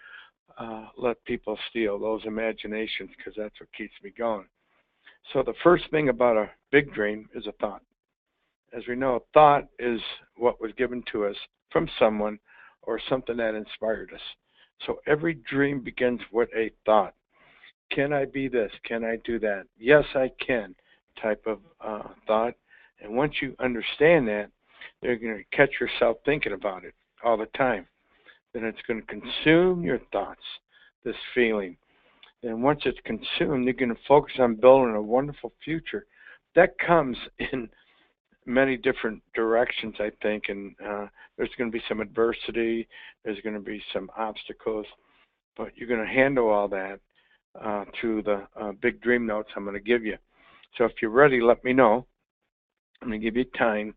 let people steal those imaginations, because that's what keeps me going. So the first thing about a big dream is a thought. As we know, a thought is what was given to us from someone or something that inspired us. So every dream begins with a thought. Can I be this? Can I do that? Yes, I can type of thought. And once you understand that, you're going to catch yourself thinking about it all the time. Then it's going to consume your thoughts, this feeling. And once it's consumed, you're going to focus on building a wonderful future. That comes in many different directions, I think, and there's going to be some adversity, there's going to be some obstacles, but you're going to handle all that through the big dream notes I'm going to give you. So if you're ready, let me know. I'm going to give you time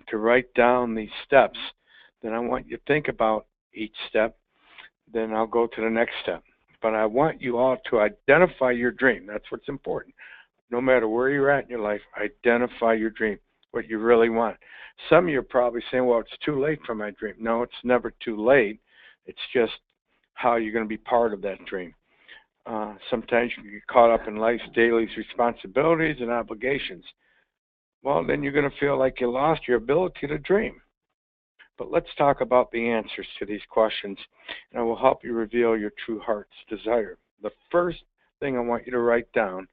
to write down these steps. Then I want you to think about each step. Then I'll go to the next step. But I want you all to identify your dream. That's what's important. No matter where you're at in your life, identify your dream, what you really want. Some of you are probably saying, well, it's too late for my dream. No, it's never too late. It's just how you're going to be part of that dream. Sometimes you can get caught up in life's daily responsibilities and obligations. Well, then you're going to feel like you lost your ability to dream. But let's talk about the answers to these questions, and I will help you reveal your true heart's desire. The first thing I want you to write down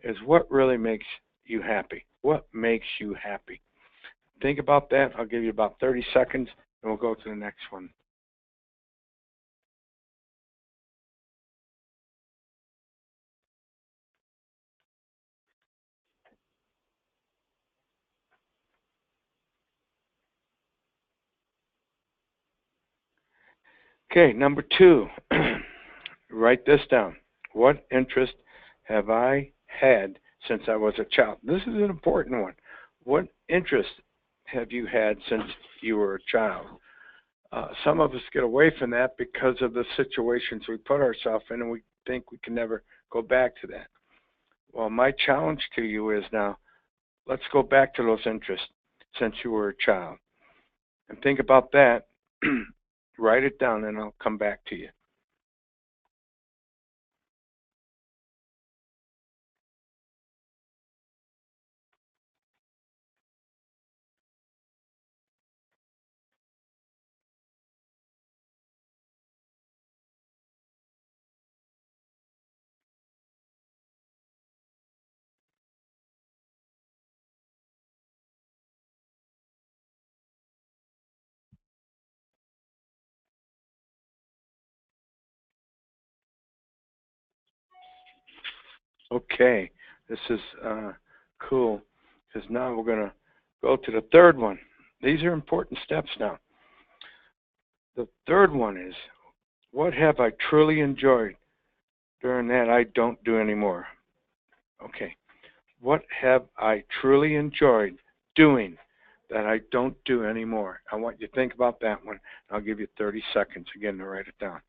is what really makes you happy. What makes you happy? Think about that. I'll give you about 30 seconds, and we'll go to the next one. Okay, number 2. Write this down. What interest have I had since I was a child? This is an important one. What interest have you had since you were a child? Some of us get away from that because of the situations we put ourselves in, and we think we can never go back to that. Well, my challenge to you is now, let's go back to those interests since you were a child. And think about that. Write it down, and I'll come back to you. Okay, this is cool, because now we're going to go to the third one. These are important steps now. The third one is, what have I truly enjoyed during that I don't do anymore? Okay, what have I truly enjoyed doing that I don't do anymore? I want you to think about that one. I'll give you 30 seconds again to write it down.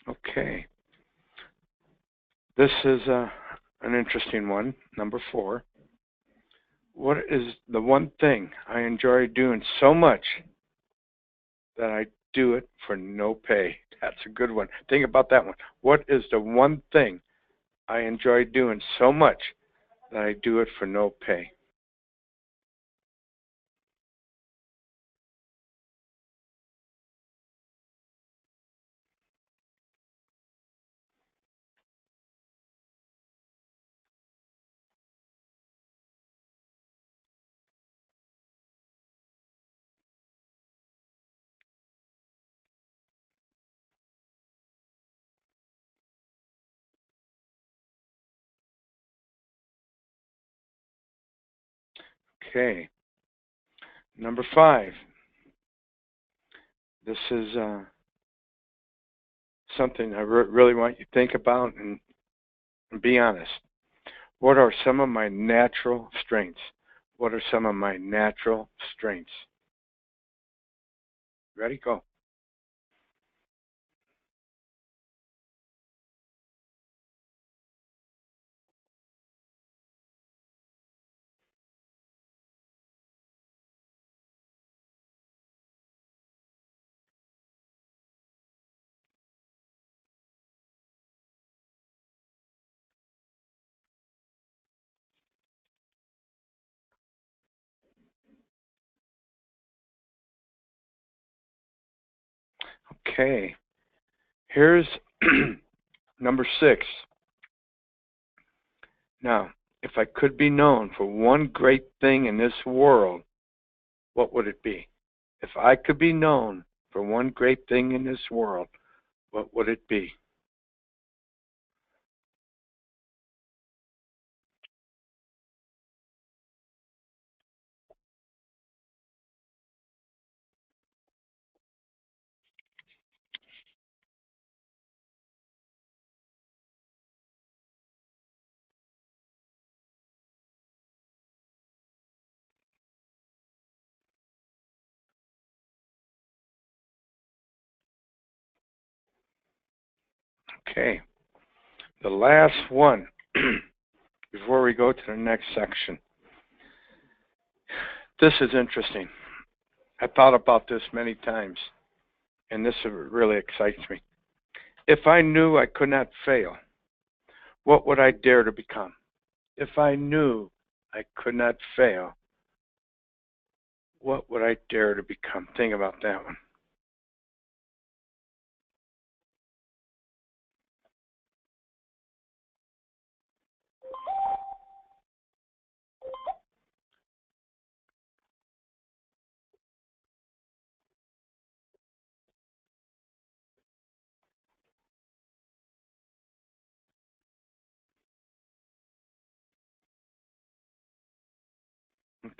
Okay, this is an interesting one, number 4. What is the one thing I enjoy doing so much that I do it for no pay? That's a good one. Think about that one. What is the one thing I enjoy doing so much that I do it for no pay? Okay. Number 5. This is something I really want you to think about and be honest. What are some of my natural strengths? What are some of my natural strengths? Ready? Go. Okay. Here's number 6. Now, if I could be known for one great thing in this world, what would it be? If I could be known for one great thing in this world, what would it be? Okay. The last one, before we go to the next section. This is interesting. I thought about this many times, and this really excites me. If I knew I could not fail, what would I dare to become? If I knew I could not fail, what would I dare to become? Think about that one.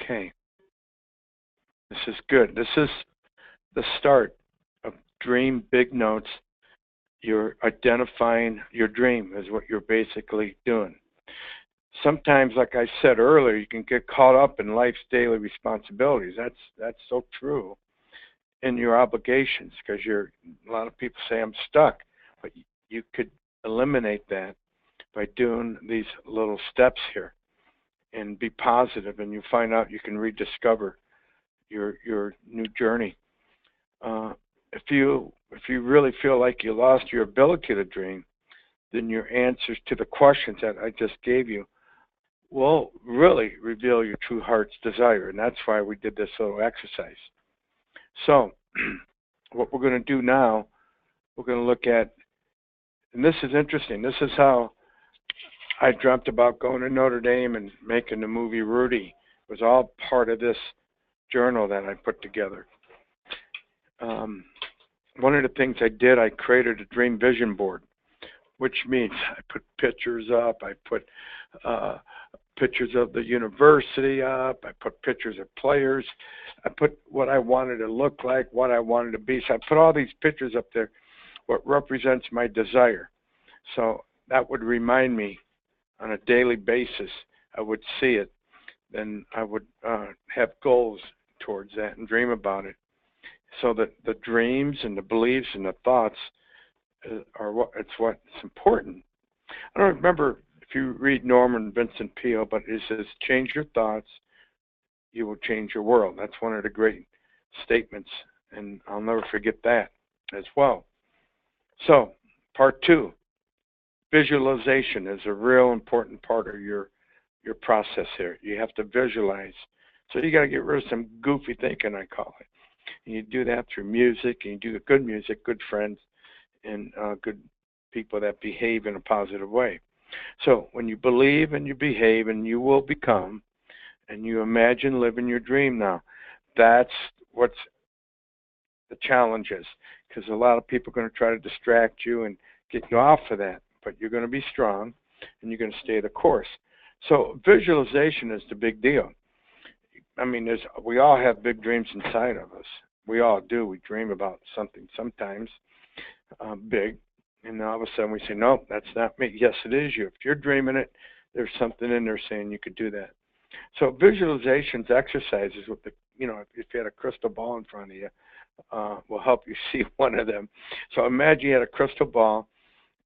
Okay, this is good. This is the start of Dream Big Notes. You're identifying your dream is what you're basically doing. Sometimes, like I said earlier, you can get caught up in life's daily responsibilities. That's so true. In your obligations, because a lot of people say I'm stuck, but you could eliminate that by doing these little steps here and be positive, and you find out you can rediscover your new journey. If you really feel like you lost your ability to dream, then your answers to the questions that I just gave you will really reveal your true heart's desire, and that's why we did this little exercise. So, what we're going to do now, we're going to look at, and this is interesting. This is how I dreamt about going to Notre Dame and making the movie Rudy. It was all part of this journal that I put together. One of the things I did, I created a dream vision board, which means I put pictures up, I put pictures of the university up, I put pictures of players, I put what I wanted to look like, what I wanted to be. So I put all these pictures up there, what represents my desire. So that would remind me on a daily basis. I would see it, then I would have goals towards that and dream about it. So that the dreams and the beliefs and the thoughts are what's important. I don't remember if you read Norman Vincent Peale, but it says, change your thoughts, you will change your world. That's one of the great statements, and I'll never forget that as well. So, part 2, visualization is a real important part of your process here. You have to visualize. So you got to get rid of some goofy thinking, I call it. And you do that through music, and you do good music, good friends, and good people that behave in a positive way. So when you believe and you behave and you will become, and you imagine living your dream now, that's what's the challenge is, because a lot of people are going to try to distract you and get you off of that, but you're going to be strong and you're going to stay the course. So visualization is the big deal. I mean, we all have big dreams inside of us. We all do. We dream about something sometimes big, and all of a sudden we say, no, that's not me. Yes, it is you. If you're dreaming it, there's something in there saying you could do that. So visualizations, exercises with if you had a crystal ball in front of you, will help you see one of them. So imagine you had a crystal ball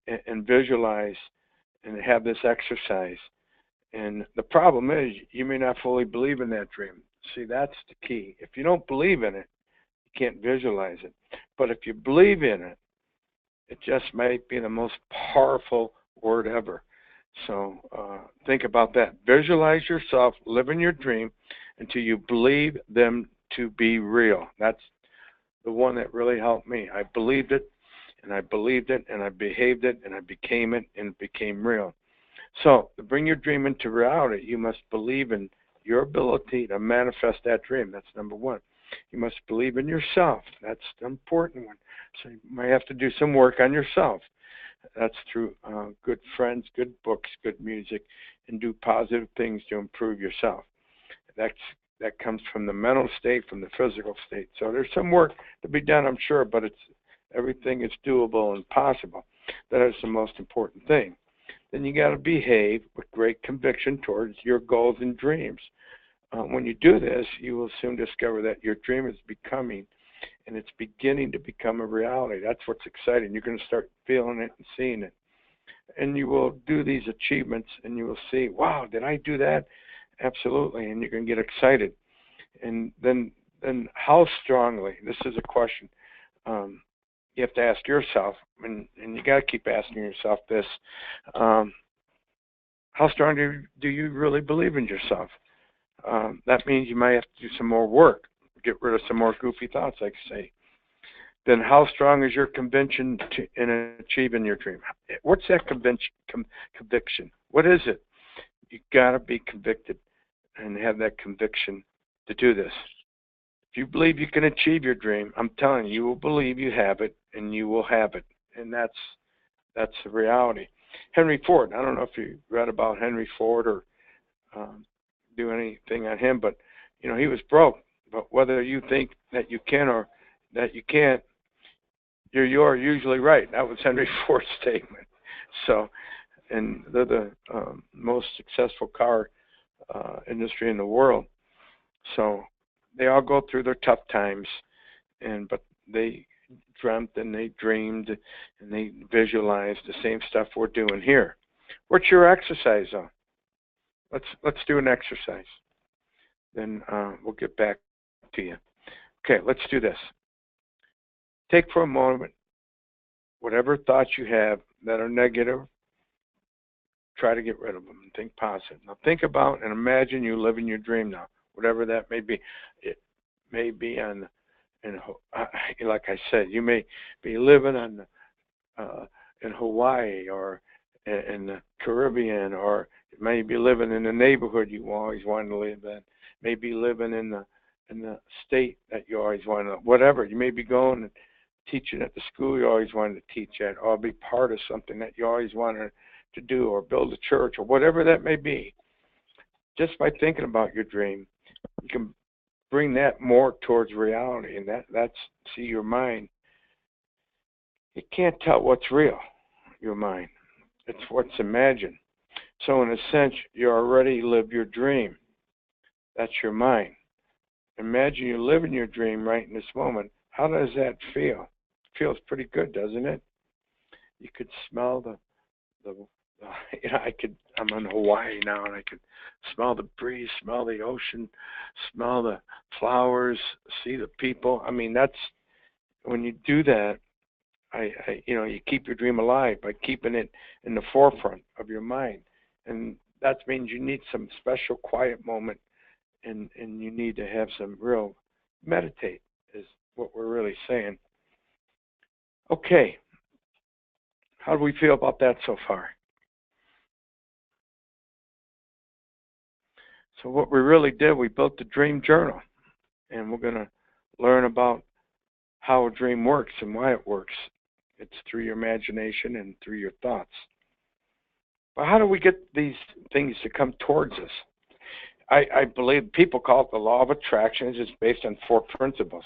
and visualize and have this exercise. And the problem is you may not fully believe in that dream. See, that's the key. If you don't believe in it, you can't visualize it. But if you believe in it, it just might be the most powerful word ever. So think about that. Visualize yourself living your dream until you believe them to be real. That's the one that really helped me. I believed it, and I believed it, and I behaved it, and I became it, and it became real. So, to bring your dream into reality, you must believe in your ability to manifest that dream. That's number one. You must believe in yourself. That's the important one. So you might have to do some work on yourself. That's through good friends, good books, good music, and do positive things to improve yourself. That comes from the mental state, from the physical state. So there's some work to be done, I'm sure, but everything is doable and possible. That is the most important thing. Then you got to behave with great conviction towards your goals and dreams. When you do this, you will soon discover that your dream is becoming, and it's beginning to become a reality. That's what's exciting. You're going to start feeling it and seeing it. And you will do these achievements, and you will see, wow, did I do that? Absolutely. And you're going to get excited. And then how strongly, this is a question you have to ask yourself, and you got to keep asking yourself this, how strong do you really believe in yourself? That means you might have to do some more work, get rid of some more goofy thoughts, like I say. Then how strong is your conviction in achieving your dream? What's that conviction? What is it? You got to be convicted and have that conviction to do this. If you believe you can achieve your dream, I'm telling you, you will believe you have it, and you will have it. And that's the reality. Henry Ford, I don't know if you read about Henry Ford or do anything on him, but he was broke. But whether you think that you can or that you can't, you're usually right. That was Henry Ford's statement. So, and they're the most successful car industry in the world. So they all go through their tough times, but they dreamt and they dreamed and they visualized the same stuff we're doing here. What's your exercise though? Let's do an exercise. Then we'll get back to you. Okay, let's do this. Take for a moment whatever thoughts you have that are negative. Try to get rid of them and think positive. Now think about and imagine you living your dream now, whatever that may be. It may be like I said, you may be living in Hawaii or in the Caribbean, or you may be living in the neighborhood you always wanted to live in. Maybe living in the state that you always wanted to. Whatever, you may be going and teaching at the school you always wanted to teach at, or be part of something that you always wanted to do, or build a church, or whatever that may be. Just by thinking about your dream, you can bring that more towards reality, and that's your mind. You can't tell what's real, your mind. It's what's imagined. So in a sense, you already live your dream. That's your mind. Imagine you're living your dream right in this moment. How does that feel? It feels pretty good, doesn't it? You could smell I'm in Hawaii now, and I could smell the breeze, smell the ocean, smell the flowers, see the people. I mean, that's when you do that. You keep your dream alive by keeping it in the forefront of your mind, and that means you need some special quiet moment, and you need to have some real meditate. Is what we're really saying. Okay, how do we feel about that so far? So what we really did, we built the dream journal, and we're going to learn about how a dream works and why it works. It's through your imagination and through your thoughts. But how do we get these things to come towards us? I believe people call it the law of attraction. It's based on 4 principles.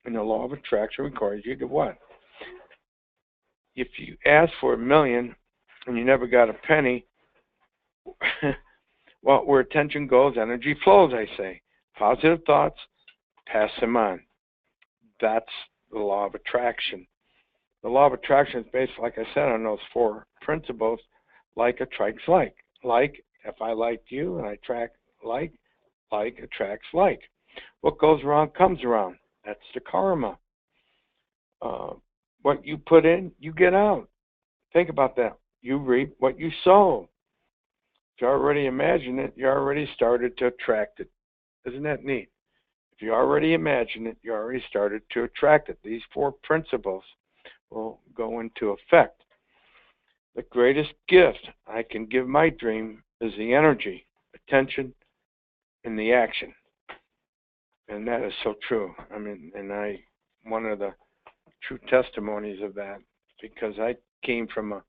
And the law of attraction requires you to what? If you ask for $1 million and you never got a penny, well, where attention goes, energy flows, I say. Positive thoughts, pass them on. That's the law of attraction. The law of attraction is based, like I said, on those 4 principles. Like attracts like. Like, if I like you and I attract like attracts like. What goes around comes around. That's the karma. What you put in, you get out. Think about that. You reap what you sow. If you already imagined it, you already started to attract it. Isn't that neat? If you already imagine it, you already started to attract it. These 4 principles will go into effect. The greatest gift I can give my dream is the energy, attention, and the action. And that is so true. I mean, one of the true testimonies of that, because I came from a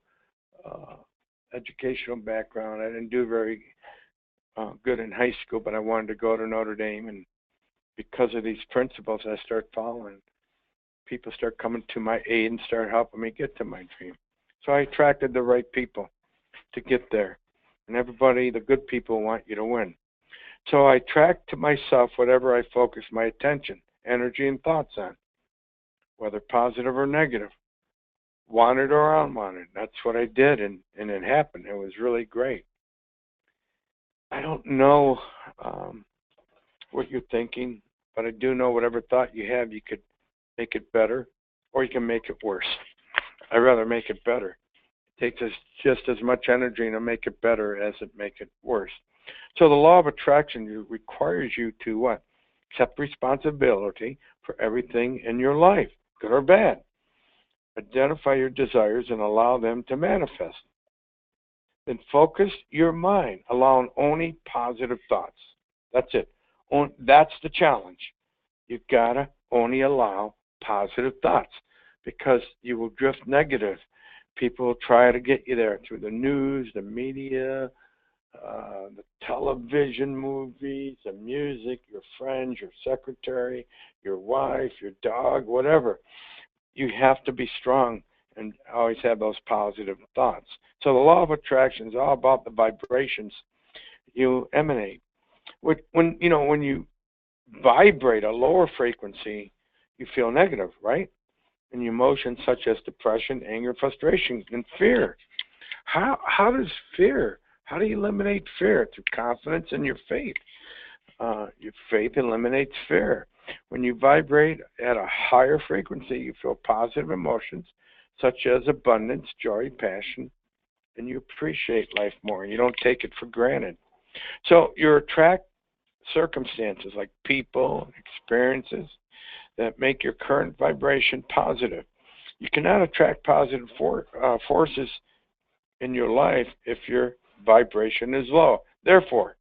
educational background. I didn't do very good in high school, but I wanted to go to Notre Dame, and because of these principles, I started following. People start coming to my aid and start helping me get to my dream. So I attracted the right people to get there. And everybody, the good people, want you to win. So I attract to myself whatever I focus my attention, energy, and thoughts on, whether positive or negative, wanted or unwanted. That's what I did, and it happened. It was really great. I don't know what you're thinking, but I do know whatever thought you have, you could make it better, or you can make it worse. I'd rather make it better. It takes us just as much energy to make it better as it make it worse. So the law of attraction requires you to what? Accept responsibility for everything in your life, good or bad. Identify your desires and allow them to manifest. Then focus your mind, allowing only positive thoughts. That's it. That's the challenge. You've got to only allow positive thoughts, because you will drift negative. People will try to get you there through the news, the media, the television, movies, the music, your friends, your secretary, your wife, your dog, whatever. You have to be strong and always have those positive thoughts. So the law of attraction is all about the vibrations you emanate. When you vibrate a lower frequency, you feel negative, right? And emotions such as depression, anger, frustration, and fear. How does fear? How do you eliminate fear? Through confidence in your faith. Your faith eliminates fear. When you vibrate at a higher frequency, you feel positive emotions such as abundance, joy, passion, and you appreciate life more. You don't take it for granted. So you attract circumstances like people, experiences that make your current vibration positive. You cannot attract positive forces in your life if your vibration is low. Therefore,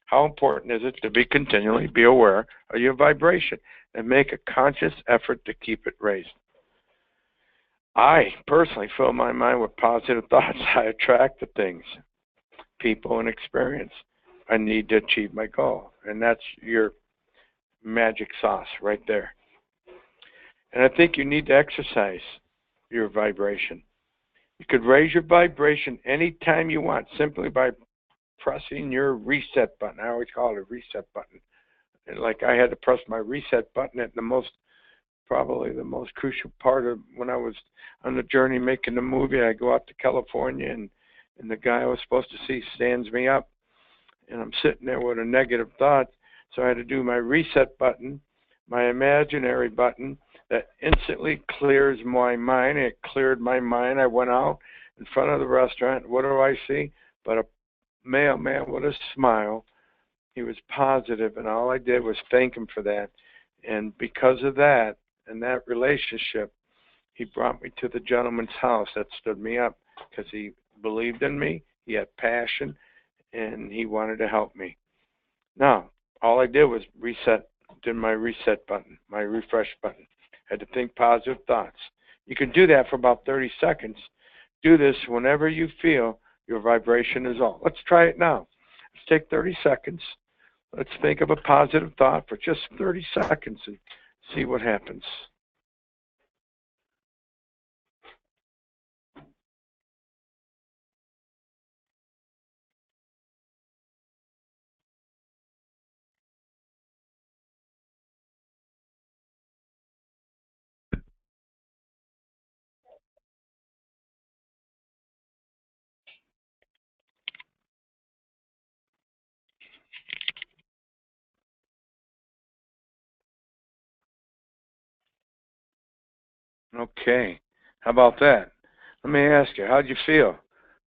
how important is it to continually be aware of your vibration and make a conscious effort to keep it raised? I personally fill my mind with positive thoughts. I attract the things, people, and experience I need to achieve my goal. And that's your magic sauce right there. And I think you need to exercise your vibration. You could raise your vibration anytime you want simply by pressing your reset button. I always call it a reset button. And like I had to press my reset button at probably the most crucial part of when I was on the journey making the movie. I go out to California, and the guy I was supposed to see stands me up, and I'm sitting there with a negative thought. So I had to do my reset button, my imaginary button that instantly clears my mind. It cleared my mind. I went out in front of the restaurant. What do I see? But a mailman with a smile. He was positive, and all I did was thank him for that. And because of that and that relationship, he brought me to the gentleman's house that stood me up because he believed in me, he had passion, and he wanted to help me. Now, all I did was did my reset button, my refresh button. I had to think positive thoughts. You can do that for about 30 seconds. Do this whenever you feel your vibration is low. Let's try it now. Let's take 30 seconds. Let's think of a positive thought for just 30 seconds and see what happens. Okay, how about that? Let me ask you, how'd you feel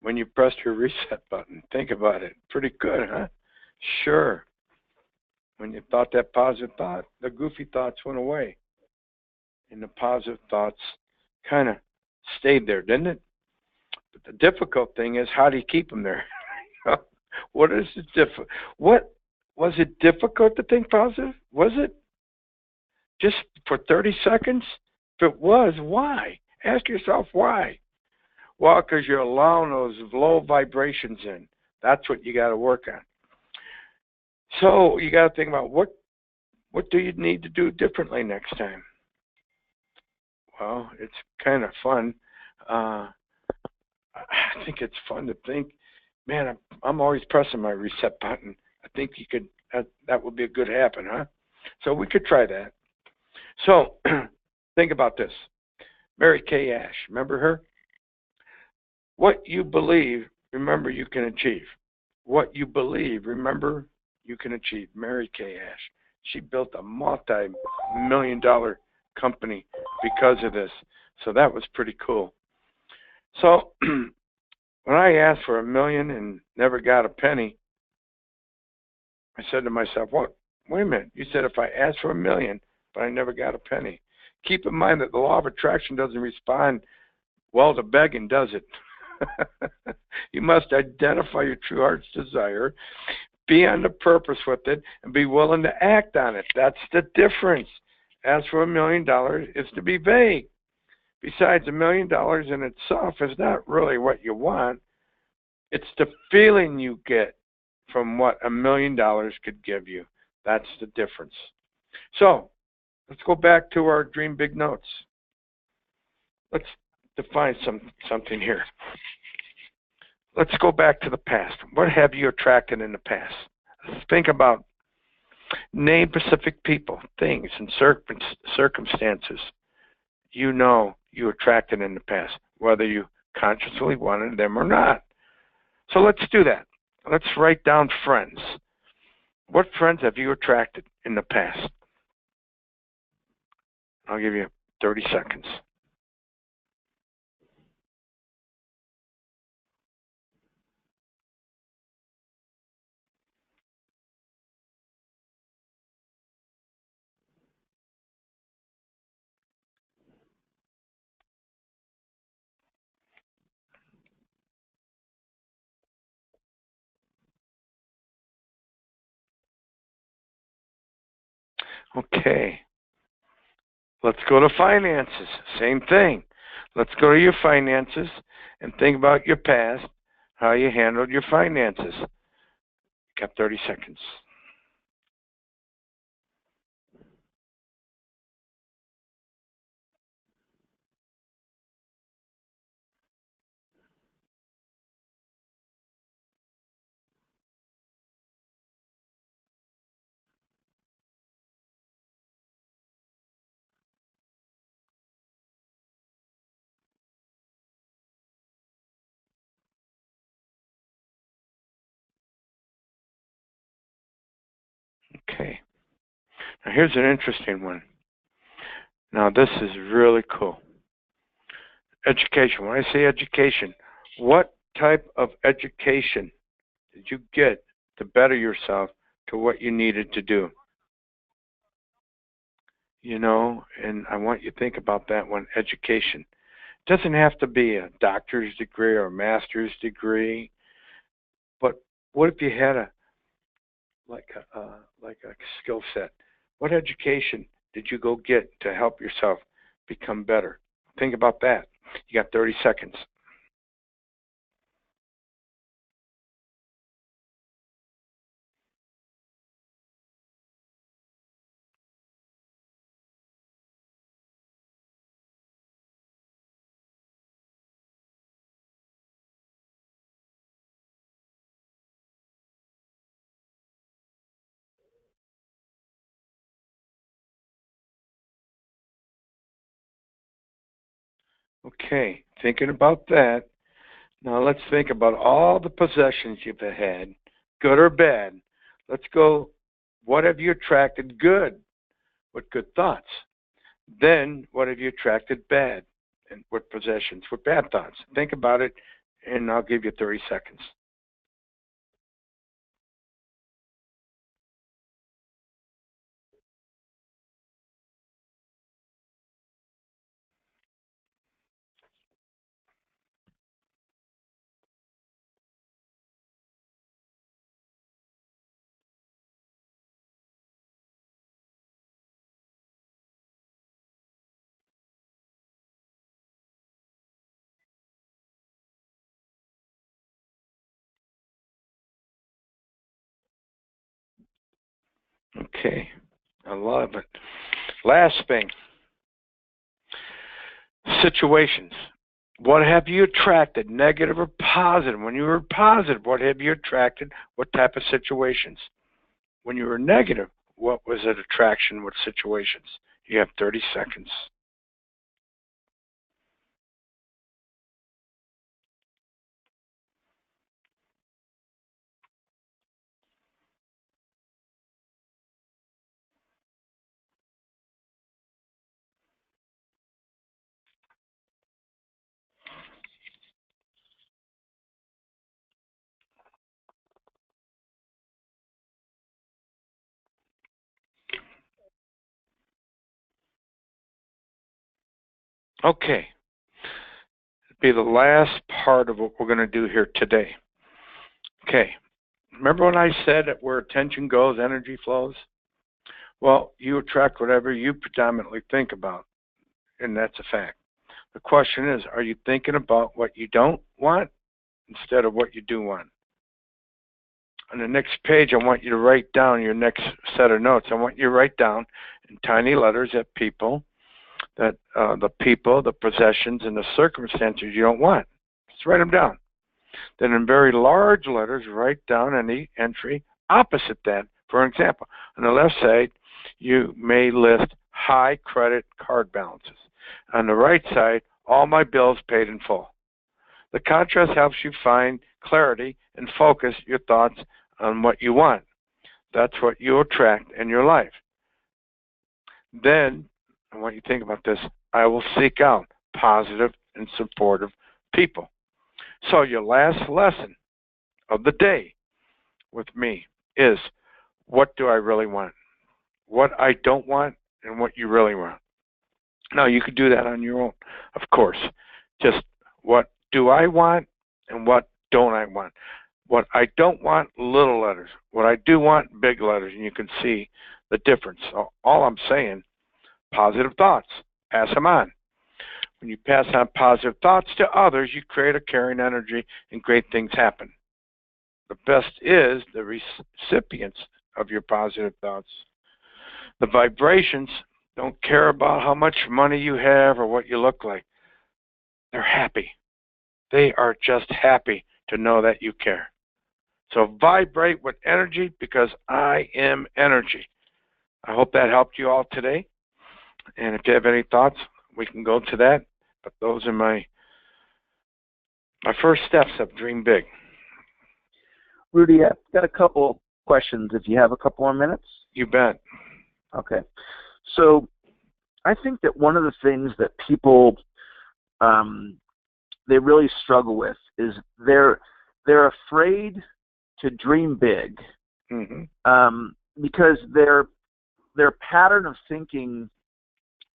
when you pressed your reset button? Think about it. Pretty good, huh? Sure. When you thought that positive thought, the goofy thoughts went away. And the positive thoughts kind of stayed there, didn't it? But the difficult thing is, how do you keep them there? What is it What was it difficult to think positive? Was it just for 30 seconds? If it was, why? Ask yourself why. Well, because you're allowing those low vibrations in. That's what you got to work on. So you got to think about what do you need to do differently next time? Well, it's kind of fun. I think it's fun to think, man, I'm always pressing my reset button. I think you could, that would be a good habit, huh? So we could try that. So think about this. Mary Kay Ash, remember her? What you believe, remember you can achieve. What you believe, remember you can achieve. Mary Kay Ash. She built a multi-million-dollar company because of this. So that was pretty cool. So when I asked for $1 million and never got a penny, I said to myself, what? Wait a minute. You said if I asked for $1 million, but I never got a penny. Keep in mind that the law of attraction doesn't respond well to begging, does it? You must identify your true heart's desire, be on the purpose with it, and be willing to act on it. That's the difference. Ask for $1 million is to be vague. Besides, $1 million in itself is not really what you want. It's the feeling you get from what $1 million could give you. That's the difference. So let's go back to our Dream Big notes. Let's define something here. Let's go back to the past. What have you attracted in the past? Think about name specific people, things, and circumstances you know you attracted in the past, whether you consciously wanted them or not. So let's do that. Let's write down friends. What friends have you attracted in the past? I'll give you 30 seconds. Okay. Let's go to finances. Same thing. Let's go to your finances and think about your past, how you handled your finances. You got 30 seconds. Okay. Now here's an interesting one. Now this is really cool. Education. When I say education, what type of education did you get to better yourself to what you needed to do? You know, and I want you to think about that one, education. It doesn't have to be a doctor's degree or a master's degree, but what if you had a skill set? What education did you go get to help yourself become better? Think about that. You got 30 seconds. Okay, thinking about that. Now let's think about all the possessions you've had, good or bad. Let's go, what have you attracted good? What good thoughts? Then what have you attracted bad? And what possessions? What bad thoughts? Think about it, and I'll give you 30 seconds. Okay, I love it. Last thing, situations. What have you attracted, negative or positive? When you were positive, what have you attracted? What type of situations? When you were negative, what was it attraction? What situations? You have 30 seconds. Okay, it'll be the last part of what we're going to do here today. Okay, remember when I said that where attention goes, energy flows? Well, you attract whatever you predominantly think about, and that's a fact. The question is, are you thinking about what you don't want instead of what you do want? On the next page, I want you to write down your next set of notes. I want you to write down in tiny letters that the people, the possessions, and the circumstances you don't want. Just write them down. Then in very large letters, write down any entry opposite that. For example, on the left side, you may list high credit card balances. On the right side, all my bills paid in full. The contrast helps you find clarity and focus your thoughts on what you want. That's what you attract in your life. Then, I want you to think about this, I will seek out positive and supportive people. So your last lesson of the day with me is, what do I really want? What I don't want and what you really want. Now, you could do that on your own, of course. Just what do I want and what don't I want? What I don't want, little letters. What I do want, big letters, and you can see the difference. So all I'm saying, positive thoughts, pass them on. When you pass on positive thoughts to others, you create a caring energy and great things happen. The best is the recipients of your positive thoughts. The vibrations don't care about how much money you have or what you look like. They're happy. They are just happy to know that you care. So vibrate with energy, because I am energy. I hope that helped you all today. And if you have any thoughts, we can go to that. But those are my first steps of Dream Big. Rudy, I've got a couple questions if you have a couple more minutes. You bet. Okay. So I think that one of the things that people they really struggle with is they're afraid to dream big, because their pattern of thinking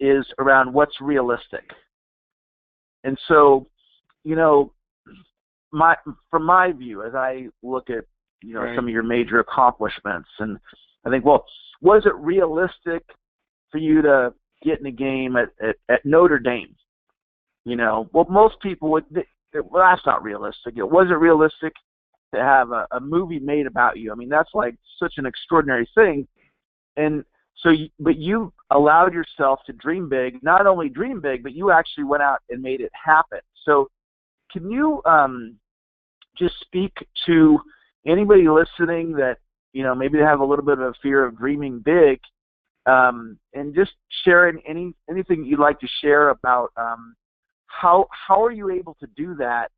is around what's realistic. And so, from my view, as I look at Right. some of your major accomplishments, and I think, well, was it realistic for you to get in a game at Notre Dame? Well, most people would. Well, that's not realistic. It wasn't realistic to have a movie made about you. I mean, that's like such an extraordinary thing. And so, but you allowed yourself to dream big. Not only dream big, but you actually went out and made it happen. So, can you just speak to anybody listening that maybe they have a little bit of a fear of dreaming big, and just sharing anything you'd like to share about how are you able to do that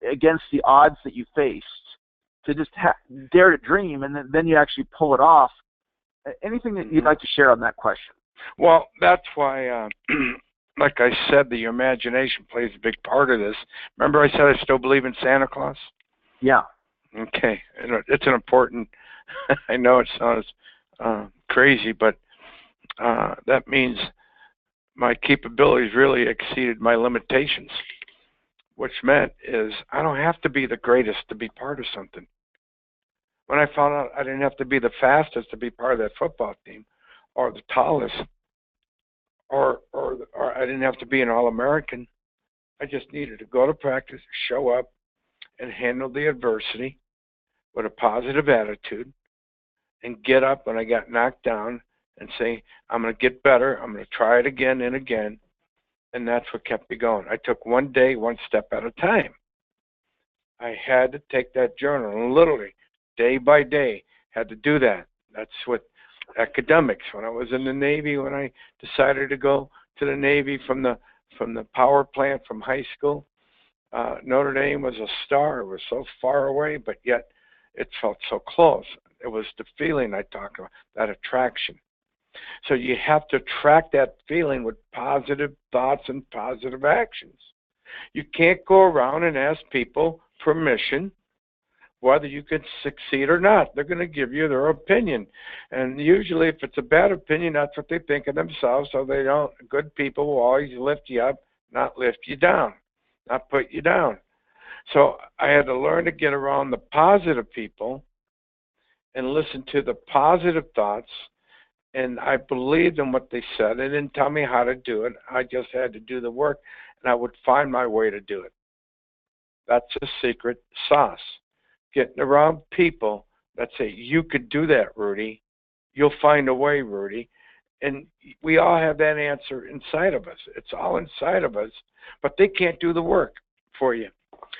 against the odds that you faced, to just dare to dream, and then you actually pull it off? Anything that you'd like to share on that question? Well, that's why, like I said, the imagination plays a big part of this. Remember I said I still believe in Santa Claus? Yeah. Okay. It's an important, I know it sounds crazy, but that means my capabilities really exceeded my limitations, which meant is I don't have to be the greatest to be part of something. When I found out I didn't have to be the fastest to be part of that football team, or the tallest, or I didn't have to be an All-American. I just needed to go to practice, show up, and handle the adversity with a positive attitude, and get up when I got knocked down and say, I'm going to get better. I'm going to try it again and again. And that's what kept me going. I took one day, one step at a time. I had to take that journal and literally, day by day, had to do that. That's what academics, when I was in the Navy, when I decided to go to the Navy from the power plant from high school, Notre Dame was a star. It was so far away, but yet it felt so close. It was the feeling I talked about, that attraction. So you have to track that feeling with positive thoughts and positive actions. You can't go around and ask people permission whether you can succeed or not. They're going to give you their opinion. And usually if it's a bad opinion, that's what they think of themselves, so they don't. Good people will always lift you up, not lift you down, not put you down. So I had to learn to get around the positive people and listen to the positive thoughts, and I believed in what they said. They didn't tell me how to do it. I just had to do the work, and I would find my way to do it. That's the secret sauce. Getting around people that say, you could do that, Rudy. You'll find a way, Rudy. And we all have that answer inside of us. It's all inside of us, but they can't do the work for you.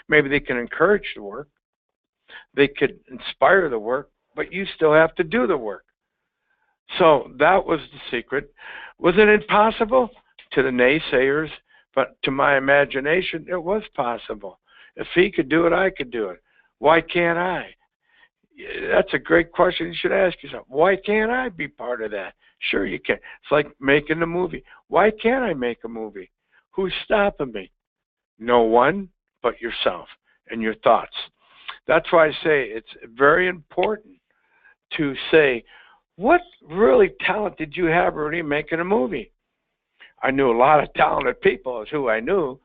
Maybe they can encourage the work. They could inspire the work, but you still have to do the work. So that was the secret. Was it impossible? To the naysayers, but to my imagination, it was possible. If he could do it, I could do it. Why can't I? That's a great question you should ask yourself. Why can't I be part of that? Sure you can. It's like making a movie. Why can't I make a movie? Who's stopping me? No one but yourself and your thoughts. That's why I say it's very important to say, what really talent did you have, Rudy, making a movie? I knew a lot of talented people is who I knew.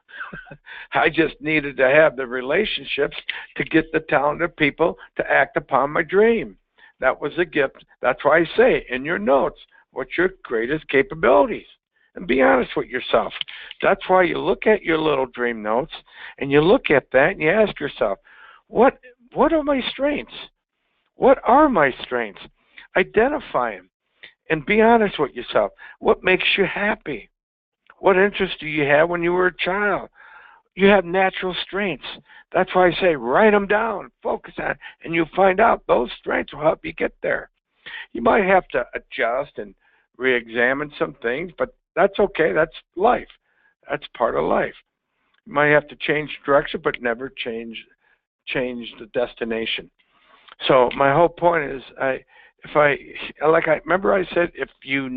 I just needed to have the relationships to get the talented people to act upon my dream. That was a gift. That's why I say in your notes, what's your greatest capabilities? And be honest with yourself. That's why you look at your little dream notes and you look at that and you ask yourself, what are my strengths? What are my strengths? Identify them and be honest with yourself. What makes you happy? What interests do you have when you were a child? You have natural strengths. That's why I say write them down, focus on it, and you'll find out those strengths will help you get there. You might have to adjust and re-examine some things, but that's okay. That's life. That's part of life. You might have to change direction, but never change the destination. So my whole point is, remember I said, if you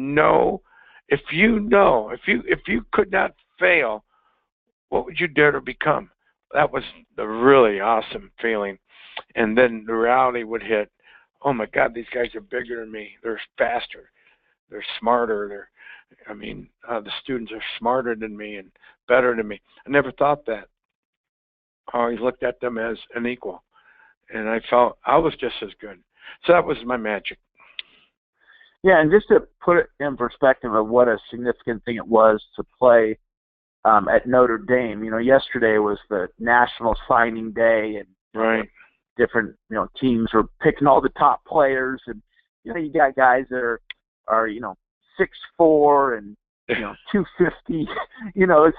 could not fail, what would you dare to become? That was the really awesome feeling. And then the reality would hit. Oh my God, these guys are bigger than me. They're faster. They're smarter. The students are smarter than me and better than me. I never thought that. I always looked at them as an equal. And I felt I was just as good. So that was my magic. Yeah, and just to put it in perspective of what a significant thing it was to play at Notre Dame. Yesterday was the National Signing Day, and right. Different teams were picking all the top players, and you got guys that are 6'4" and 250. It's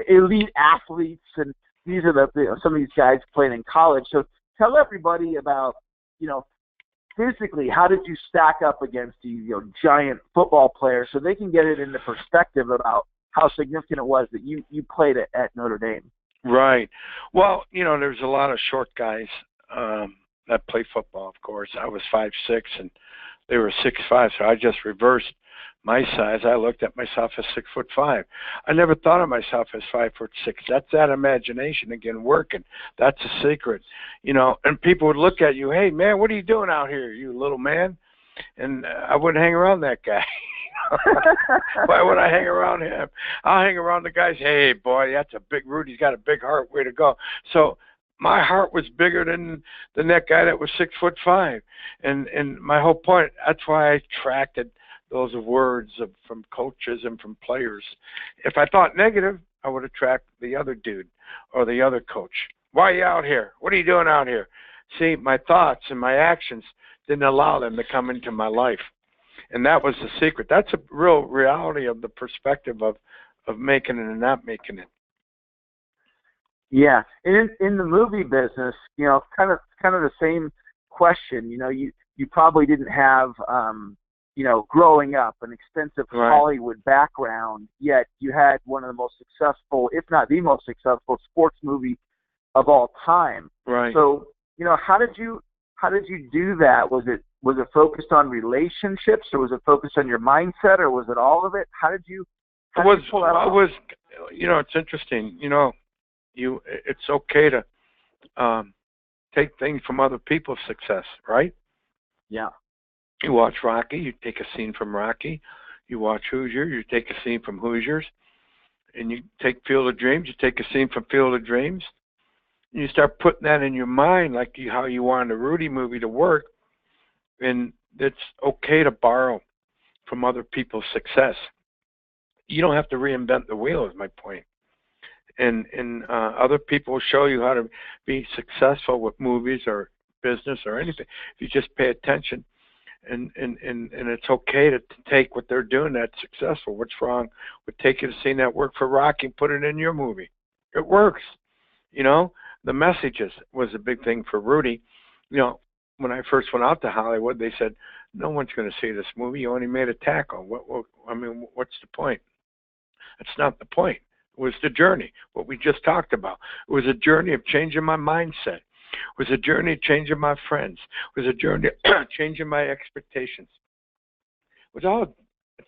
elite athletes, and these are some of these guys playing in college. So tell everybody about physically, how did you stack up against these giant football players so they can get it into perspective about how significant it was that you played at Notre Dame? Right. Well, there's a lot of short guys that play football, of course. I was 5'6", and they were 6'5", so I just reversed my size. I looked at myself as 6'5". I never thought of myself as 5'6". That's that imagination again working. That's a secret, And people would look at you, hey man, what are you doing out here, you little man? And I wouldn't hang around that guy. Why would I hang around him? I'll hang around the guys. Hey boy, that's a big Rudy's got a big heart. Way to go. So my heart was bigger than that guy that was 6'5". And my whole point. That's why I attracted those words from coaches and from players. If I thought negative, I would attract the other dude or the other coach. Why are you out here? What are you doing out here? See, my thoughts and my actions didn't allow them to come into my life. And that was the secret. That's a real reality of the perspective of making it and not making it. Yeah, and in the movie business, kind of the same question. You probably didn't have, growing up an extensive Hollywood background, yet you had one of the most successful, if not the most successful, sports movie of all time. Right. So, how did you do that? Was it focused on relationships, or was it focused on your mindset, or was it all of it? How did you pull that off? It was, it's interesting. It's okay to take things from other people's success, right? Yeah. You watch Rocky, you take a scene from Rocky. You watch Hoosier, you take a scene from Hoosiers. And you take Field of Dreams, you take a scene from Field of Dreams. And you start putting that in your mind, like how you wanted a Rudy movie to work. And it's okay to borrow from other people's success. You don't have to reinvent the wheel, is my point. And other people will show you how to be successful with movies or business or anything. If you just pay attention, and it's okay to take what they're doing that's successful. What's wrong with taking a scene that worked for Rocky and put it in your movie? It works. The messages was a big thing for Rudy. When I first went out to Hollywood, they said, no one's going to see this movie. You only made a tackle. What's the point? That's not the point. It was the journey, what we just talked about. It was a journey of changing my mindset. It was a journey of changing my friends. It was a journey of changing my expectations. It's all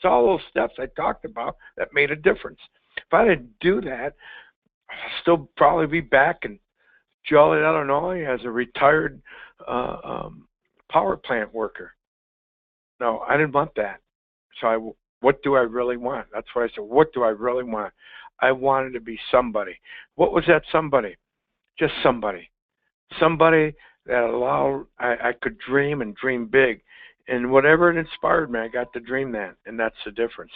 those steps I talked about that made a difference. If I didn't do that, I'll still probably be back in Joliet, Illinois as a retired power plant worker. No, I didn't want that. So what do I really want? That's what I said. What do I really want? I wanted to be somebody. What was that somebody? Just somebody. Somebody that allowed I could dream and dream big. And whatever it inspired me, I got to dream that. And that's the difference.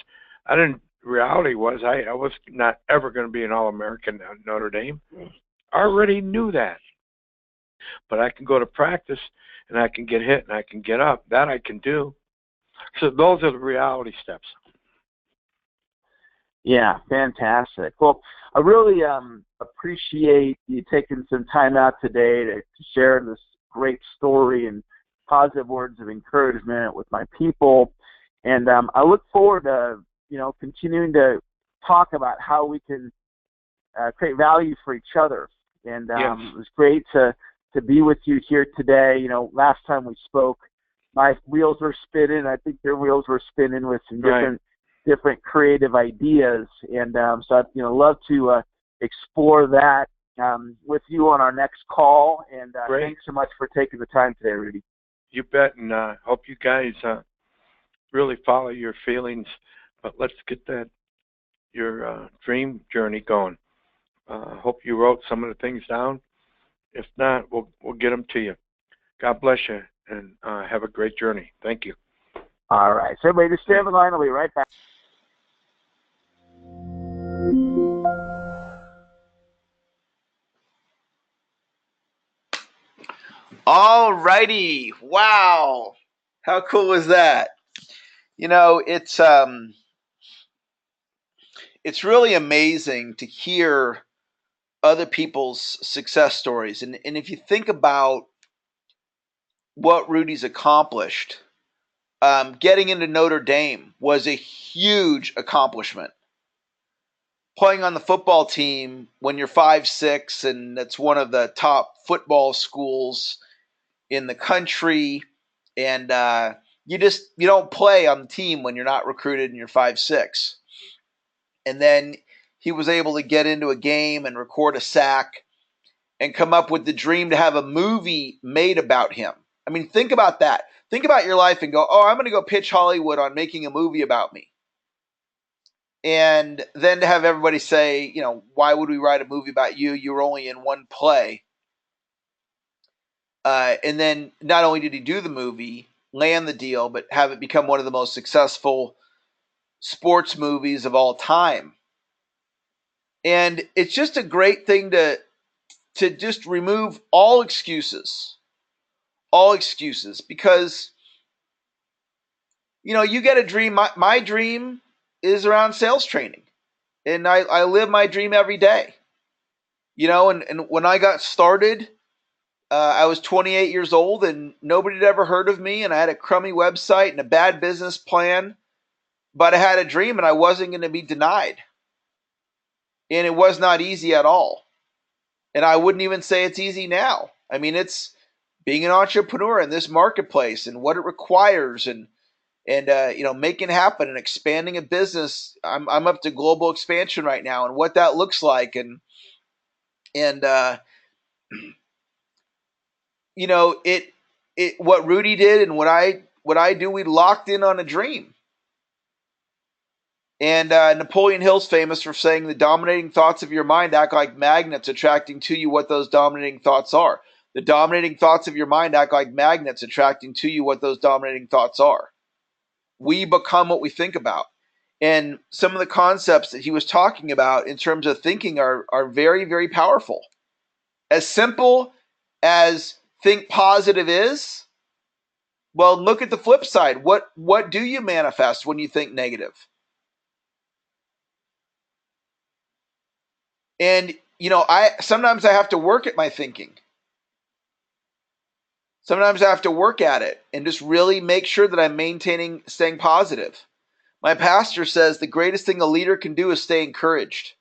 Reality was I was not ever going to be an All-American at Notre Dame. I already knew that. But I can go to practice and I can get hit and I can get up. That I can do. So those are the reality steps. Yeah, fantastic. Well, I really appreciate you taking some time out today to share this great story and positive words of encouragement with my people. And I look forward to, continuing to talk about how we can create value for each other. And yes. It was great to be with you here today. Last time we spoke, my wheels were spinning. I think your wheels were spinning with some different creative ideas. And so I'd love to explore that with you on our next call. And thanks so much for taking the time today, Rudy. You bet. And hope you guys really follow your feelings. But let's get your dream journey going. Hope you wrote some of the things down. If not, we'll get them to you. God bless you, and have a great journey. Thank you. All right. So everybody just stay on the line. I'll be right back. All righty. Wow. How cool was that? It's really amazing to hear other people's success stories. And if you think about what Rudy's accomplished, getting into Notre Dame was a huge accomplishment. Playing on the football team when you're 5'6", and that's one of the top football schools in the country, and you don't play on the team when you're not recruited and you're 5'6". And then he was able to get into a game and record a sack and come up with the dream to have a movie made about him. I mean, think about that. Think about your life and go, oh, I'm going to go pitch Hollywood on making a movie about me. And then to have everybody say, why would we write a movie about you? You were only in one play. And then not only did he do the movie, land the deal, but have it become one of the most successful sports movies of all time. And it's just a great thing to just remove all excuses, all excuses, because you get a dream. My dream is around sales training, and I live my dream every day. And when I got started, I was 28 years old and nobody had ever heard of me, and I had a crummy website and a bad business plan, but I had a dream and I wasn't going to be denied. And it was not easy at all. And I wouldn't even say it's easy now. I mean, it's being an entrepreneur in this marketplace and what it requires, and making it happen and expanding a business. I'm up to global expansion right now, and what that looks like, and what Rudy did and what I do, we locked in on a dream. And Napoleon Hill's famous for saying the dominating thoughts of your mind act like magnets, attracting to you what those dominating thoughts are. The dominating thoughts of your mind act like magnets, attracting to you what those dominating thoughts are. We become what we think about. And some of the concepts that he was talking about in terms of thinking are very, very powerful. As simple as think positive is, well, look at the flip side. What do you manifest when you think negative? And sometimes I have to work at my thinking. Sometimes I have to work at it and just really make sure that I'm staying positive. My pastor says the greatest thing a leader can do is stay encouraged.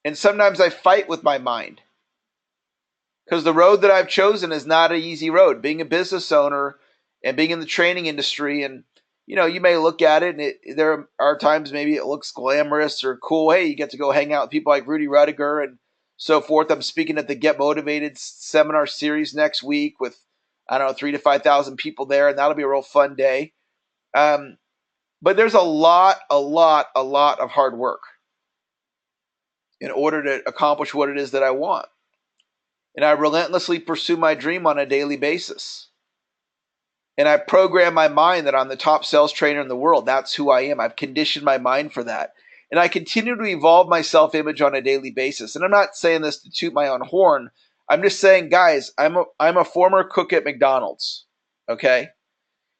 And sometimes I fight with my mind, because the road that I've chosen is not an easy road. Being a business owner and being in the training industry, and you may look at it and there are times maybe it looks glamorous or cool. Hey, you get to go hang out with people like Rudy Ruettiger and so forth. I'm speaking at the Get Motivated seminar series next week with, 3,000 to 5,000 people there, and that'll be a real fun day. But there's a lot of hard work in order to accomplish what it is that I want. And I relentlessly pursue my dream on a daily basis. And I program my mind that I'm the top sales trainer in the world. That's who I am. I've conditioned my mind for that. And I continue to evolve my self-image on a daily basis. And I'm not saying this to toot my own horn. I'm just saying, guys, I'm a former cook at McDonald's. Okay?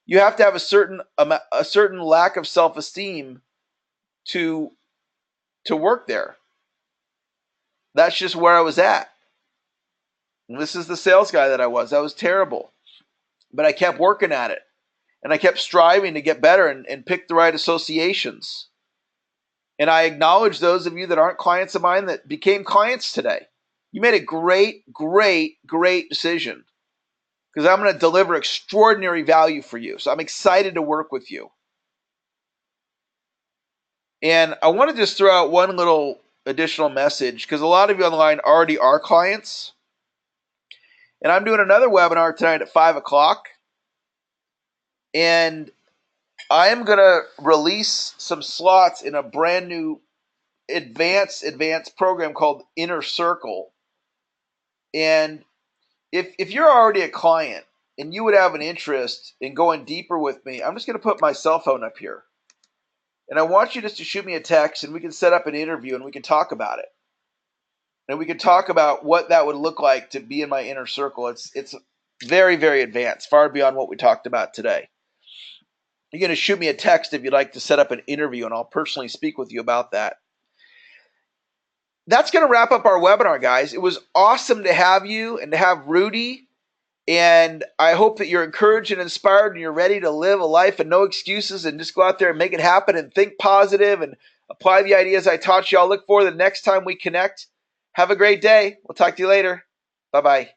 You have to have a certain lack of self-esteem to work there. That's just where I was at. And this is the sales guy that I was. I was terrible. But I kept working at it. And I kept striving to get better and pick the right associations. And I acknowledge those of you that aren't clients of mine that became clients today. You made a great decision, because I'm going to deliver extraordinary value for you. So I'm excited to work with you. And I want to just throw out one little additional message, because a lot of you on the line already are clients. And I'm doing another webinar tonight at 5 o'clock. And I am going to release some slots in a brand new advanced program called Inner Circle. And if you're already a client and you would have an interest in going deeper with me, I'm just going to put my cell phone up here. And I want you just to shoot me a text, and we can set up an interview and we can talk about it. And we can talk about what that would look like to be in my inner circle. It's very, very advanced, far beyond what we talked about today. You're going to shoot me a text if you'd like to set up an interview, and I'll personally speak with you about that. That's going to wrap up our webinar, guys. It was awesome to have you and to have Rudy. And I hope that you're encouraged and inspired and you're ready to live a life of no excuses and just go out there and make it happen and think positive and apply the ideas I taught you. I'll look forward to the next time we connect. Have a great day. We'll talk to you later. Bye-bye.